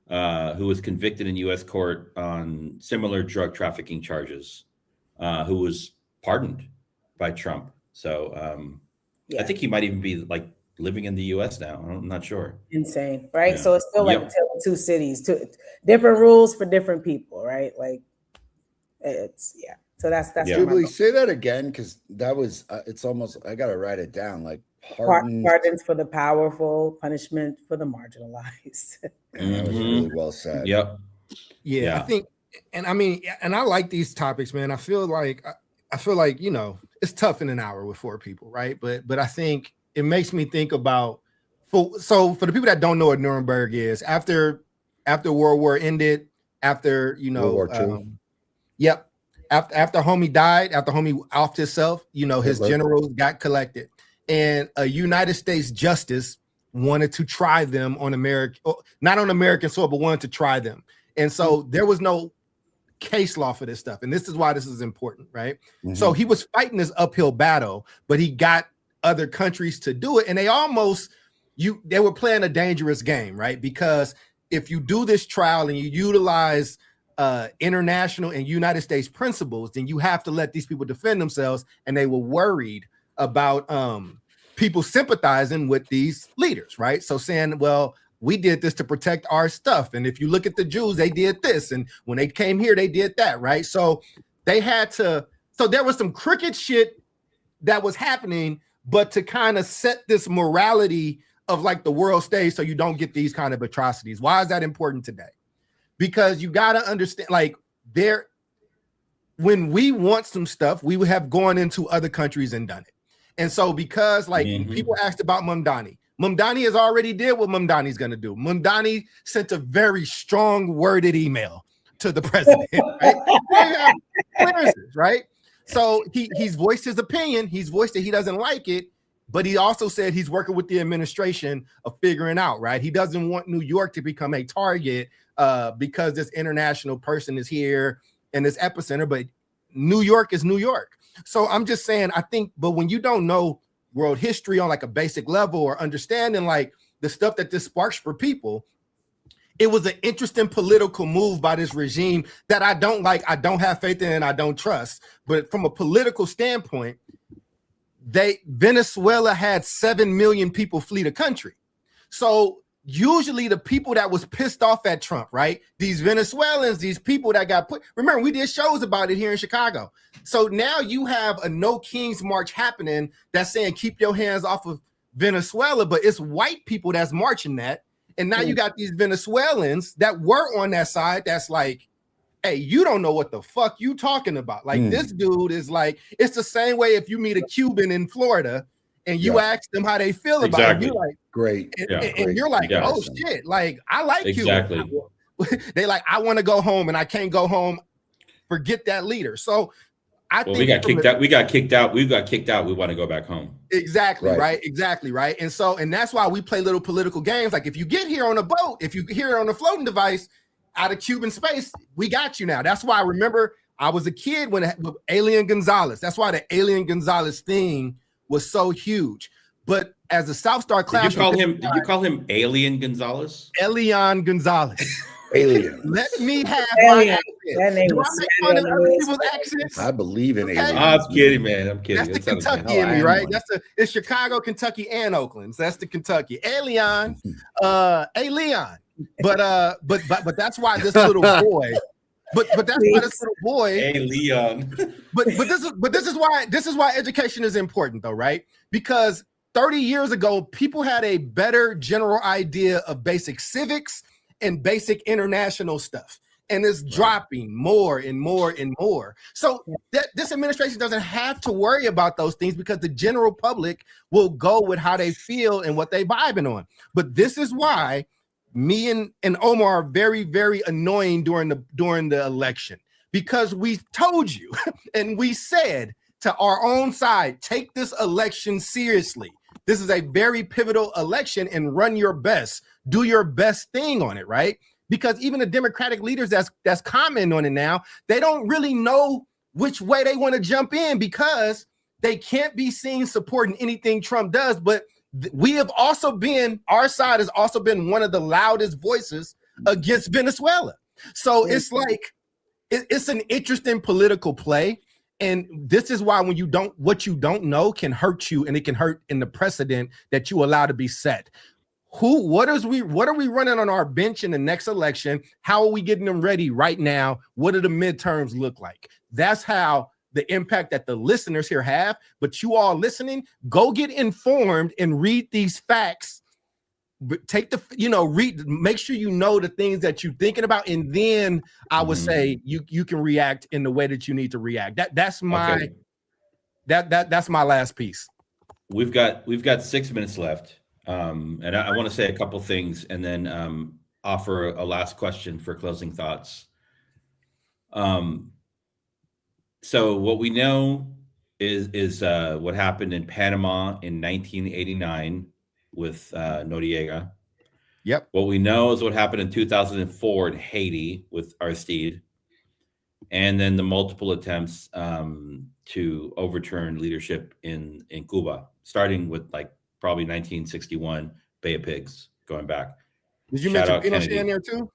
who was convicted in U.S. court on similar drug trafficking charges, who was pardoned by Trump. So I think he might even be like living in the U.S. now. I'm not sure. Insane, right? Yeah. So it's still like two cities, two different rules for different people, right? Like it's So that's Jubilee, say that again, because that was it's almost I gotta write it down. Like pardons for the powerful, punishment for the marginalized. That was really well said. Yep. Yeah, I think, and I mean, and I like these topics, man. I feel like you know it's tough in an hour with 4 people, right? But I think it makes me think about so for the people that don't know what Nuremberg is, after World War ended, after World War II. Yep. After homie died, after homie offed himself, his generals got collected, and a United States justice wanted to try them on not on American soil, but wanted to try them. And so there was no case law for this stuff. And this is why this is important, right? Mm-hmm. So he was fighting this uphill battle, but he got other countries to do it. And they were playing a dangerous game, right? Because if you do this trial and you utilize international and United States principles, then you have to let these people defend themselves. And they were worried about people sympathizing with these leaders, right? So saying, well, we did this to protect our stuff. And if you look at the Jews, they did this. And when they came here, they did that, right? So there was some crooked shit that was happening, but to kind of set this morality of like the world stage so you don't get these kind of atrocities. Why is that important today? Because you got to understand, like, when we want some stuff, we would have gone into other countries and done it. And so because people asked about Mamdani has already did what Mamdani's going to do. Mamdani sent a very strong worded email to the president, right? Right? So he's voiced his opinion. He's voiced that he doesn't like it, but he also said he's working with the administration of figuring out, right? He doesn't want New York to become a target because this international person is here in this epicenter, but New York is New York. So I'm just saying, I think, but when you don't know world history on like a basic level or understanding like the stuff that this sparks for people, it was an interesting political move by this regime that I don't like, I don't have faith in, and I don't trust. But from a political standpoint, Venezuela had 7 million people flee the country. So usually the people that was pissed off at Trump, right? These Venezuelans, these people that got put, remember, we did shows about it here in Chicago. So now you have a No Kings March happening that's saying keep your hands off of Venezuela, but it's white people that's marching that. And now you got these Venezuelans that were on that side that's like, hey, you don't know what the fuck you talking about. Like this dude is like, it's the same way if you meet a Cuban in Florida and you ask them how they feel about it. You're like, great. And you're like, oh shit, like I like exactly. Cuban. They like, I want to go home and I can't go home. Forget that leader. So I think we got kicked out. We got kicked out. We got kicked out. We want to go back home. Exactly. Right. Exactly. Right. And so, and that's why we play little political games. Like if you get here on a boat, if you get here on a floating device out of Cuban space, we got you now. That's why I remember I was a kid with Alien Gonzalez. That's why the Alien Gonzalez thing was so huge. But as a South Star class, did you call him Alien Gonzalez? Elian Gonzalez. Alien. Let me have Alien. my accent. Do I make fun of other people's accents? I believe in aliens. I'm kidding, man. I'm kidding. That's the Kentucky in me, right? It's Chicago, Kentucky, and Oakland. So that's the Kentucky. Alien, Alien. But that's why this little boy. But that's why this little boy. Hey, Leon. but this is why education is important, though, right? Because 30 years ago, people had a better general idea of basic civics and basic international stuff. And it's dropping more and more and more. So this administration doesn't have to worry about those things because the general public will go with how they feel and what they vibing on. But this is why me and Omar are very, very annoying during the election, because we told you and we said to our own side, take this election seriously. This is a very pivotal election and run your best. Do your best thing on it, right? Because even the Democratic leaders that's commenting on it now, they don't really know which way they want to jump in because they can't be seen supporting anything Trump does. But we have also been, our side has also been one of the loudest voices against Venezuela. So it's like, it's an interesting political play. And this is why when what you don't know can hurt you, and it can hurt in the precedent that you allow to be set. What are we running on our bench in the next election? How are we getting them ready right now? What do the midterms look like? That's how the impact that the listeners here have. But you all listening, go get informed and read these facts. Take read, make sure you know the things that you're thinking about, and then I would say you can react in the way that you need to react. That's my that's my last piece. We've got 6 minutes left. And I want to say a couple things and then offer a last question for closing thoughts. So what we know is what happened in Panama in 1989 with Noriega. Yep. What we know is what happened in 2004 in Haiti with Aristide, and then the multiple attempts to overturn leadership in Cuba, starting with probably 1961 Bay of Pigs, going back. Did you mention Pinochet in there too?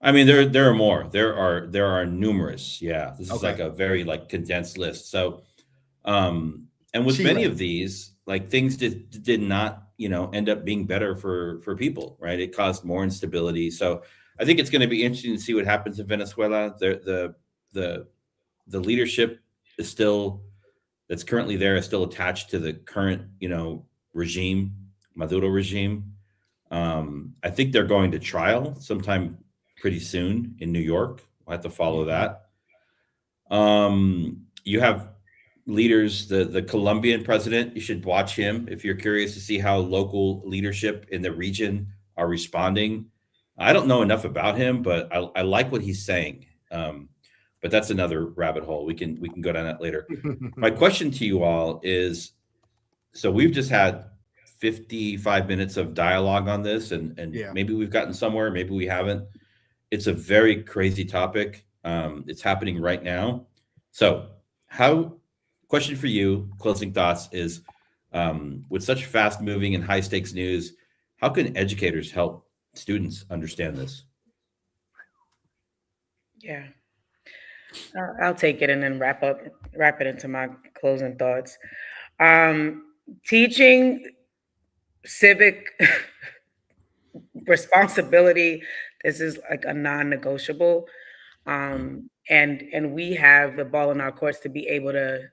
I mean, there are more. There are numerous. Yeah, this is like a very condensed list. So, and with many of these, things did not end up being better for people, right? It caused more instability. So I think it's going to be interesting to see what happens in Venezuela. The leadership is that's currently there is still attached to the current regime, Maduro regime. I think they're going to trial sometime pretty soon in New York. We'll have to follow that. You have leaders, the Colombian president, you should watch him if you're curious to see how local leadership in the region are responding. I don't know enough about him, but I like what he's saying. But that's another rabbit hole. We can go down that later. My question to you all is, so we've just had 55 minutes of dialogue on this, and maybe we've gotten somewhere, maybe we haven't. It's a very crazy topic. It's happening right now. So question for you, closing thoughts is, with such fast moving and high stakes news, how can educators help students understand this? Yeah, I'll take it and then wrap it into my closing thoughts. Teaching civic responsibility, this is like a non-negotiable. And we have the ball in our courts to be able to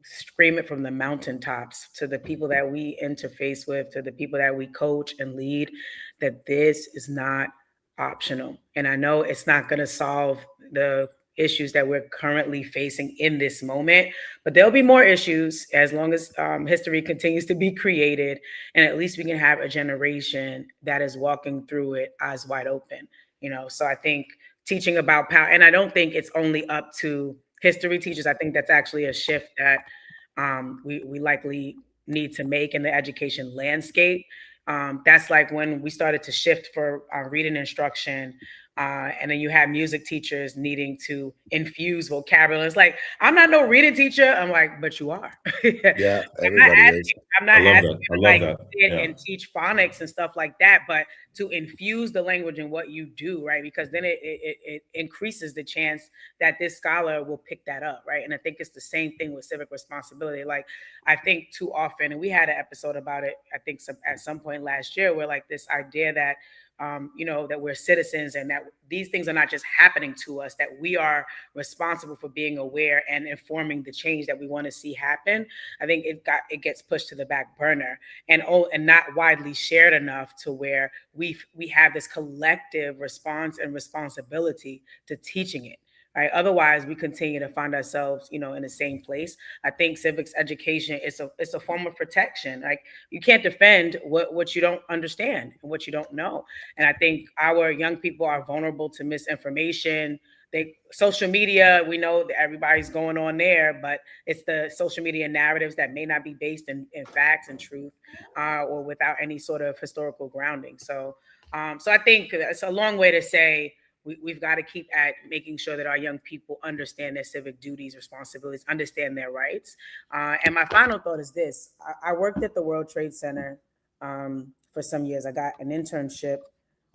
scream it from the mountaintops to the people that we interface with, to the people that we coach and lead, that this is not optional. And I know it's not going to solve the issues that we're currently facing in this moment, but there'll be more issues as long as history continues to be created. And at least we can have a generation that is walking through it eyes wide open, So I think teaching about power, and I don't think it's only up to history teachers. I think that's actually a shift that we likely need to make in the education landscape. That's like when we started to shift for reading instruction. And then you have music teachers needing to infuse vocabulary. It's like, I'm not no reading teacher. I'm like, but you are. Yeah, everybody is. I'm not asking I to love that. sit and teach phonics and stuff like that, but to infuse the language in what you do, right? Because then it increases the chance that this scholar will pick that up, right? And I think it's the same thing with civic responsibility. Like, I think too often, and we had an episode about it, I think at some point last year, where like this idea that that we're citizens and that these things are not just happening to us, that we are responsible for being aware and informing the change that we want to see happen. I think it gets pushed to the back burner and not widely shared enough to where we have this collective response and responsibility to teaching it. Right. Otherwise, we continue to find ourselves, in the same place. I think civics education is a form of protection. Like, you can't defend what you don't understand and what you don't know. And I think our young people are vulnerable to misinformation. Social media, we know that everybody's going on there, but it's the social media narratives that may not be based in facts and truth, or without any sort of historical grounding. So I think it's a long way to say, we've got to keep at making sure that our young people understand their civic duties, responsibilities, understand their rights. And my final thought is this. I worked at the World Trade Center for some years. I got an internship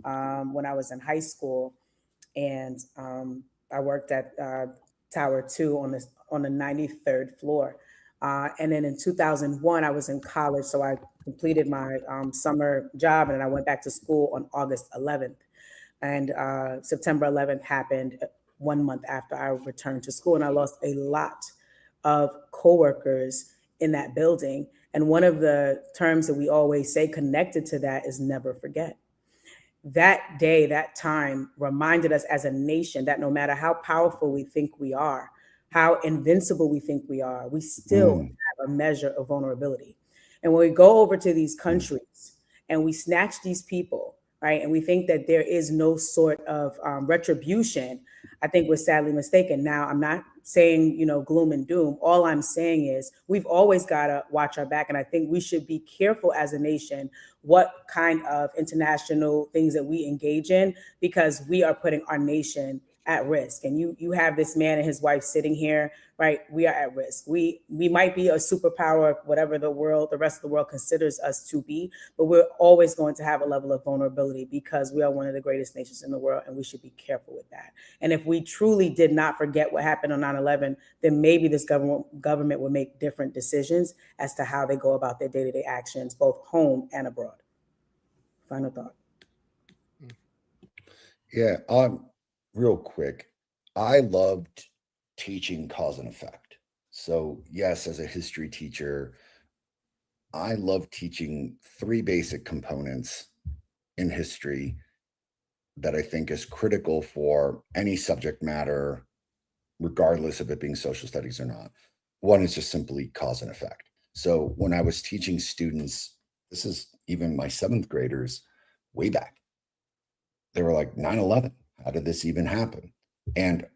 when I was in high school, and I worked at Tower 2 on the 93rd floor. And then in 2001, I was in college, so I completed my summer job, and then I went back to school on August 11th. And September 11th happened 1 month after I returned to school, and I lost a lot of coworkers in that building. And one of the terms that we always say connected to that is never forget. That day, that time reminded us as a nation that no matter how powerful we think we are, how invincible we think we are, we still have a measure of vulnerability. And when we go over to these countries and we snatch these people, right, and we think that there is no sort of retribution, I think we're sadly mistaken. Now, I'm not saying, gloom and doom. All I'm saying is we've always got to watch our back. And I think we should be careful as a nation what kind of international things that we engage in, because we are putting our nation at risk. And you have this man and his wife sitting here, right? We are at risk. We might be a superpower, whatever the rest of the world considers us to be, but we're always going to have a level of vulnerability because we are one of the greatest nations in the world, and we should be careful with that. And if we truly did not forget what happened on 9/11, then maybe this government would make different decisions as to how they go about their day-to-day actions, both home and abroad. Final thought. Yeah. Real quick, I loved teaching cause and effect. So yes, as a history teacher, I love teaching 3 basic components in history that I think is critical for any subject matter, regardless of it being social studies or not. One is just simply cause and effect. So when I was teaching students, this is even my 7th graders way back, they were like, 9/11, how did this even happen? And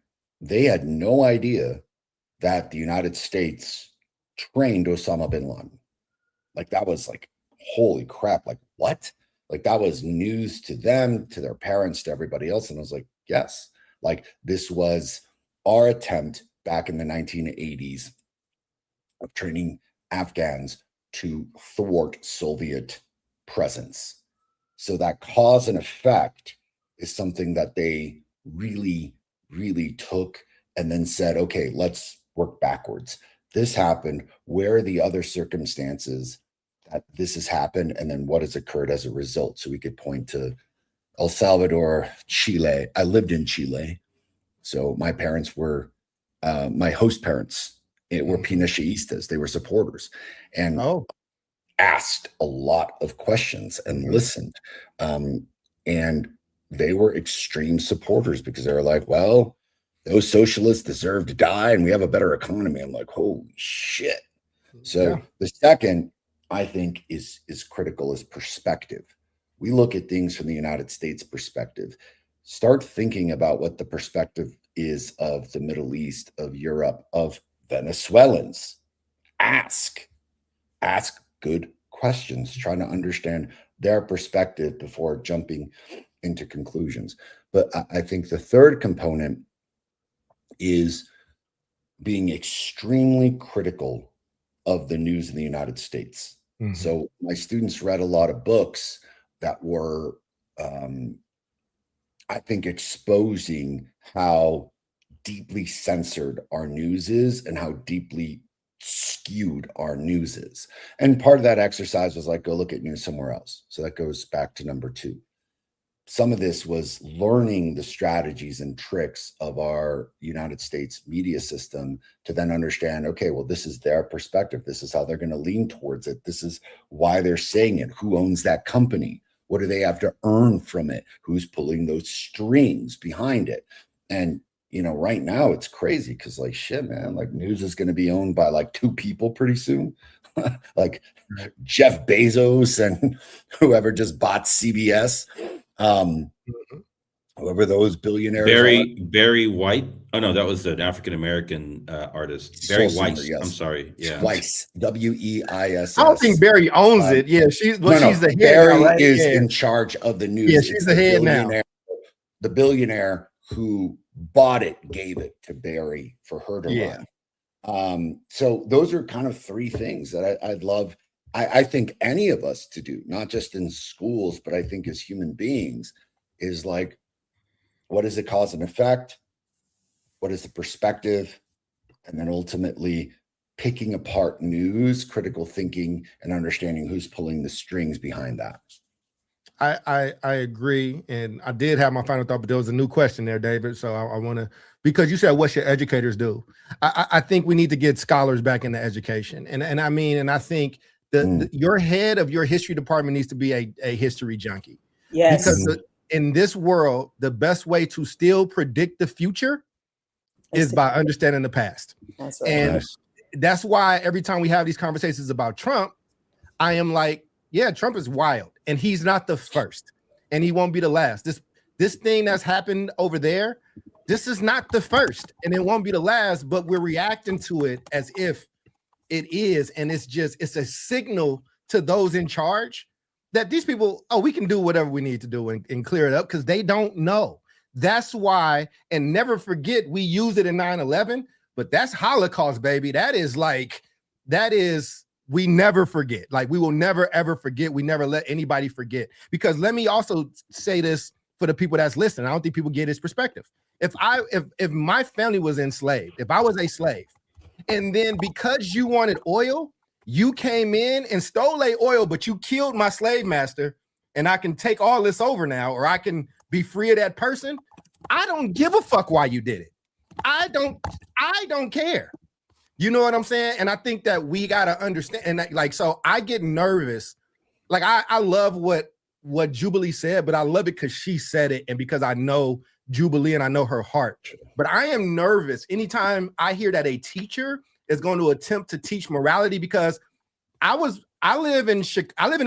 they had no idea that the United States trained Osama bin Laden. Like, that was like, holy crap, like, what? Like, that was news to them, to their parents, to everybody else. And I was like, yes, like, this was our attempt back in the 1980s of training Afghans to thwart Soviet presence. So that cause and effect is something that they really, really took and then said, okay, let's work backwards. this happened. Where are the other circumstances that this has happened? And then what has occurred as a result? So we could point to El Salvador, Chile. I lived in Chile. So my parents were, my host parents were Pinochetistas. They were supporters and asked a lot of questions and listened. And they were extreme supporters because they were like, well, those socialists deserve to die and we have a better economy. I'm like, holy shit. So the second, I think, is critical is perspective. We look at things from the United States perspective. Start thinking about what the perspective is of the Middle East, of Europe, of Venezuelans. Ask good questions, trying to understand their perspective before jumping into conclusions. But I think the third component is being extremely critical of the news in the United States. Mm-hmm. So my students read a lot of books that were, I think, exposing how deeply censored our news is and how deeply skewed our news is. And part of that exercise was like, go look at news somewhere else. So that goes back to number 2. Some of this was learning the strategies and tricks of our United States media system to then understand, okay, well, this is their perspective. This is how they're going to lean towards it. This is why they're saying it. Who owns that company? What do they have to earn from it? Who's pulling those strings behind it? And, you know, right now it's crazy because, like, shit, man, like news is going to be owned by like 2 people pretty soon. Like Jeff Bezos and whoever just bought CBS. Whoever those billionaires Barry White. Oh no, that was an African-American artist. Barry Weiss. Yes. I'm sorry. Yeah. Weiss. Weiss. I don't think Barry owns it. Yeah, she's the head. Barry now, right? is in charge of the news. Yeah, she's the head now. The billionaire who bought it gave it to Barry for her to run. So those are kind of 3 things that I'd love. I think any of us to do, not just in schools, but I think as human beings, is like, what is the cause and effect? What is the perspective? And then ultimately picking apart news, critical thinking, and understanding who's pulling the strings behind that. I agree. And I did have my final thought, but there was a new question there, David. So I want to, because you said, what should educators do? I think we need to get scholars back into education. And I think your head of your history department needs to be a history junkie. Yes. Because in this world, the best way to still predict the future is by understanding the past. That's right. And that's why every time we have these conversations about Trump, I am like, yeah, Trump is wild and he's not the first and he won't be the last. This thing that's happened over there, this is not the first and it won't be the last, but we're reacting to it as if it is. And it's a signal to those in charge that these people, we can do whatever we need to do and clear it up because they don't know. That's why, and never forget, we use it in 9/11, but that's Holocaust, baby. We never forget. Like, we will never, ever forget. We never let anybody forget. Because let me also say this for the people that's listening. I don't think people get his perspective. If my family was enslaved, if I was a slave, and then because you wanted oil, you came in and stole oil, but you killed my slave master, and I can take all this over now, or I can be free of that person. I don't give a fuck why you did it. I don't care. You know what I'm saying? And I think that we got to understand. And like, so I get nervous. Like, I love what Jubilee said, but I love it because she said it and because I know Jubilee and I know her heart. But I am nervous anytime I hear that a teacher is going to attempt to teach morality, because I live in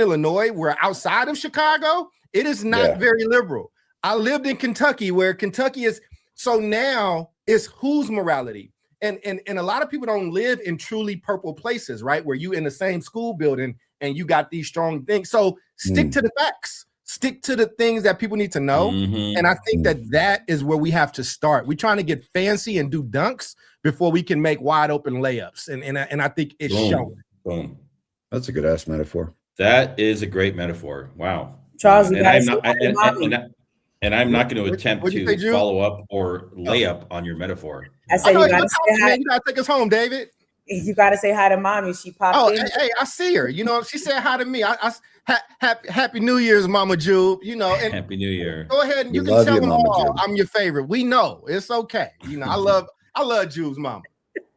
Illinois, where outside of Chicago, it is not very liberal. I lived in Kentucky, where Kentucky is. So now it's whose morality? And a lot of people don't live in truly purple places, right? Where you in the same school building and you got these strong things. So stick to the facts, stick to the things that people need to know. Mm-hmm. And I think that is where we have to start. We're trying to get fancy and do dunks before we can make wide open layups. And I think it's showing. Boom. That's a good ass metaphor. That is a great metaphor. Wow. Charles, and I'm not going to attempt to follow up or lay up on your metaphor. I said you gotta take us home, David. You got to say hi to mommy. She popped Oh, in. hey, I see her. You know, she said hi to me. Happy New Year's, Mama Jube. You know, and Happy New Year. go ahead and We you can love tell you, them Mama all Jube. I'm your favorite. We know it's okay. You know, I love Jube's mama.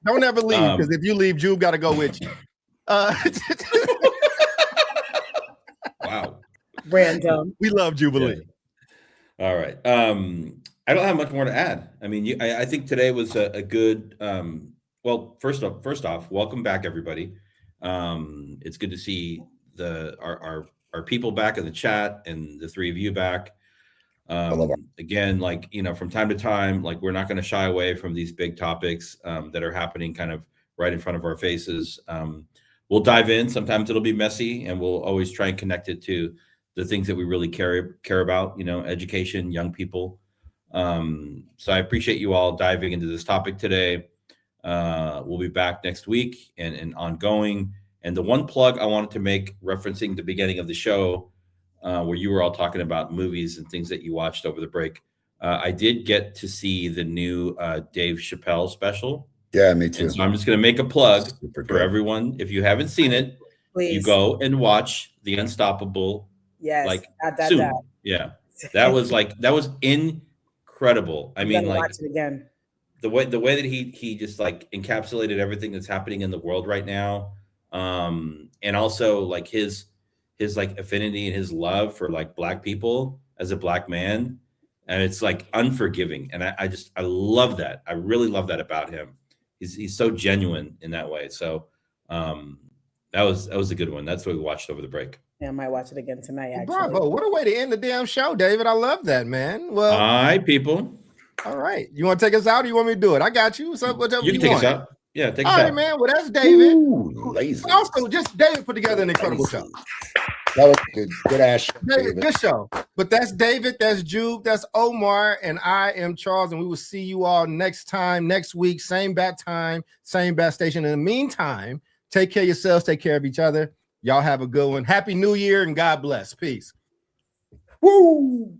Don't ever leave, because if you leave, Jube got to go with you. Wow. Random. We love Jubilee. Yeah. All right. I don't have much more to add. I mean, I think today was a good. Well, first off, welcome back, everybody. It's good to see our people back in the chat and the three of you back. Again, like, you know, from time to time, like, we're not going to shy away from these big topics that are happening kind of right in front of our faces. We'll dive in. Sometimes it'll be messy, and we'll always try and connect it to the things that we really care about, you know, education, young people. So I appreciate you all diving into this topic today. We'll be back next week and ongoing. And the one plug I wanted to make, referencing the beginning of the show, where you were all talking about movies and things that you watched over the break. I did get to see the new Dave Chappelle special. Yeah, me too. And so I'm just going to make a plug Super for good. everyone. If you haven't seen it, Please. you go and watch The Unstoppable. Yes. Like soon. Yeah. That was incredible. I mean, like, watch it again. the way that he just like encapsulated everything that's happening in the world right now. And also like his like affinity and his love for like Black people as a Black man. And it's like unforgiving. And I love that. I really love that about him. He's so genuine in that way. So that was a good one. That's what we watched over the break. Yeah, I might watch it again tonight. Actually. Bravo. What a way to end the damn show, David. I love that, man. Well, Hi, people. all right. You want to take us out, or you want me to do it? I got you. So whatever You can take us want. out. Yeah, take us All right, out. man. Well, that's David. Ooh, lazy. Also, just David put together an incredible show. That was good. Good ass show, David, David. good show. But that's David, that's Jube, that's Omar, and I am Charles, and we will see you all next week, same bat time, same bat station. In the meantime, take care of yourselves, take care of each other. Y'all have a good one. Happy New Year and God bless. Peace. Woo!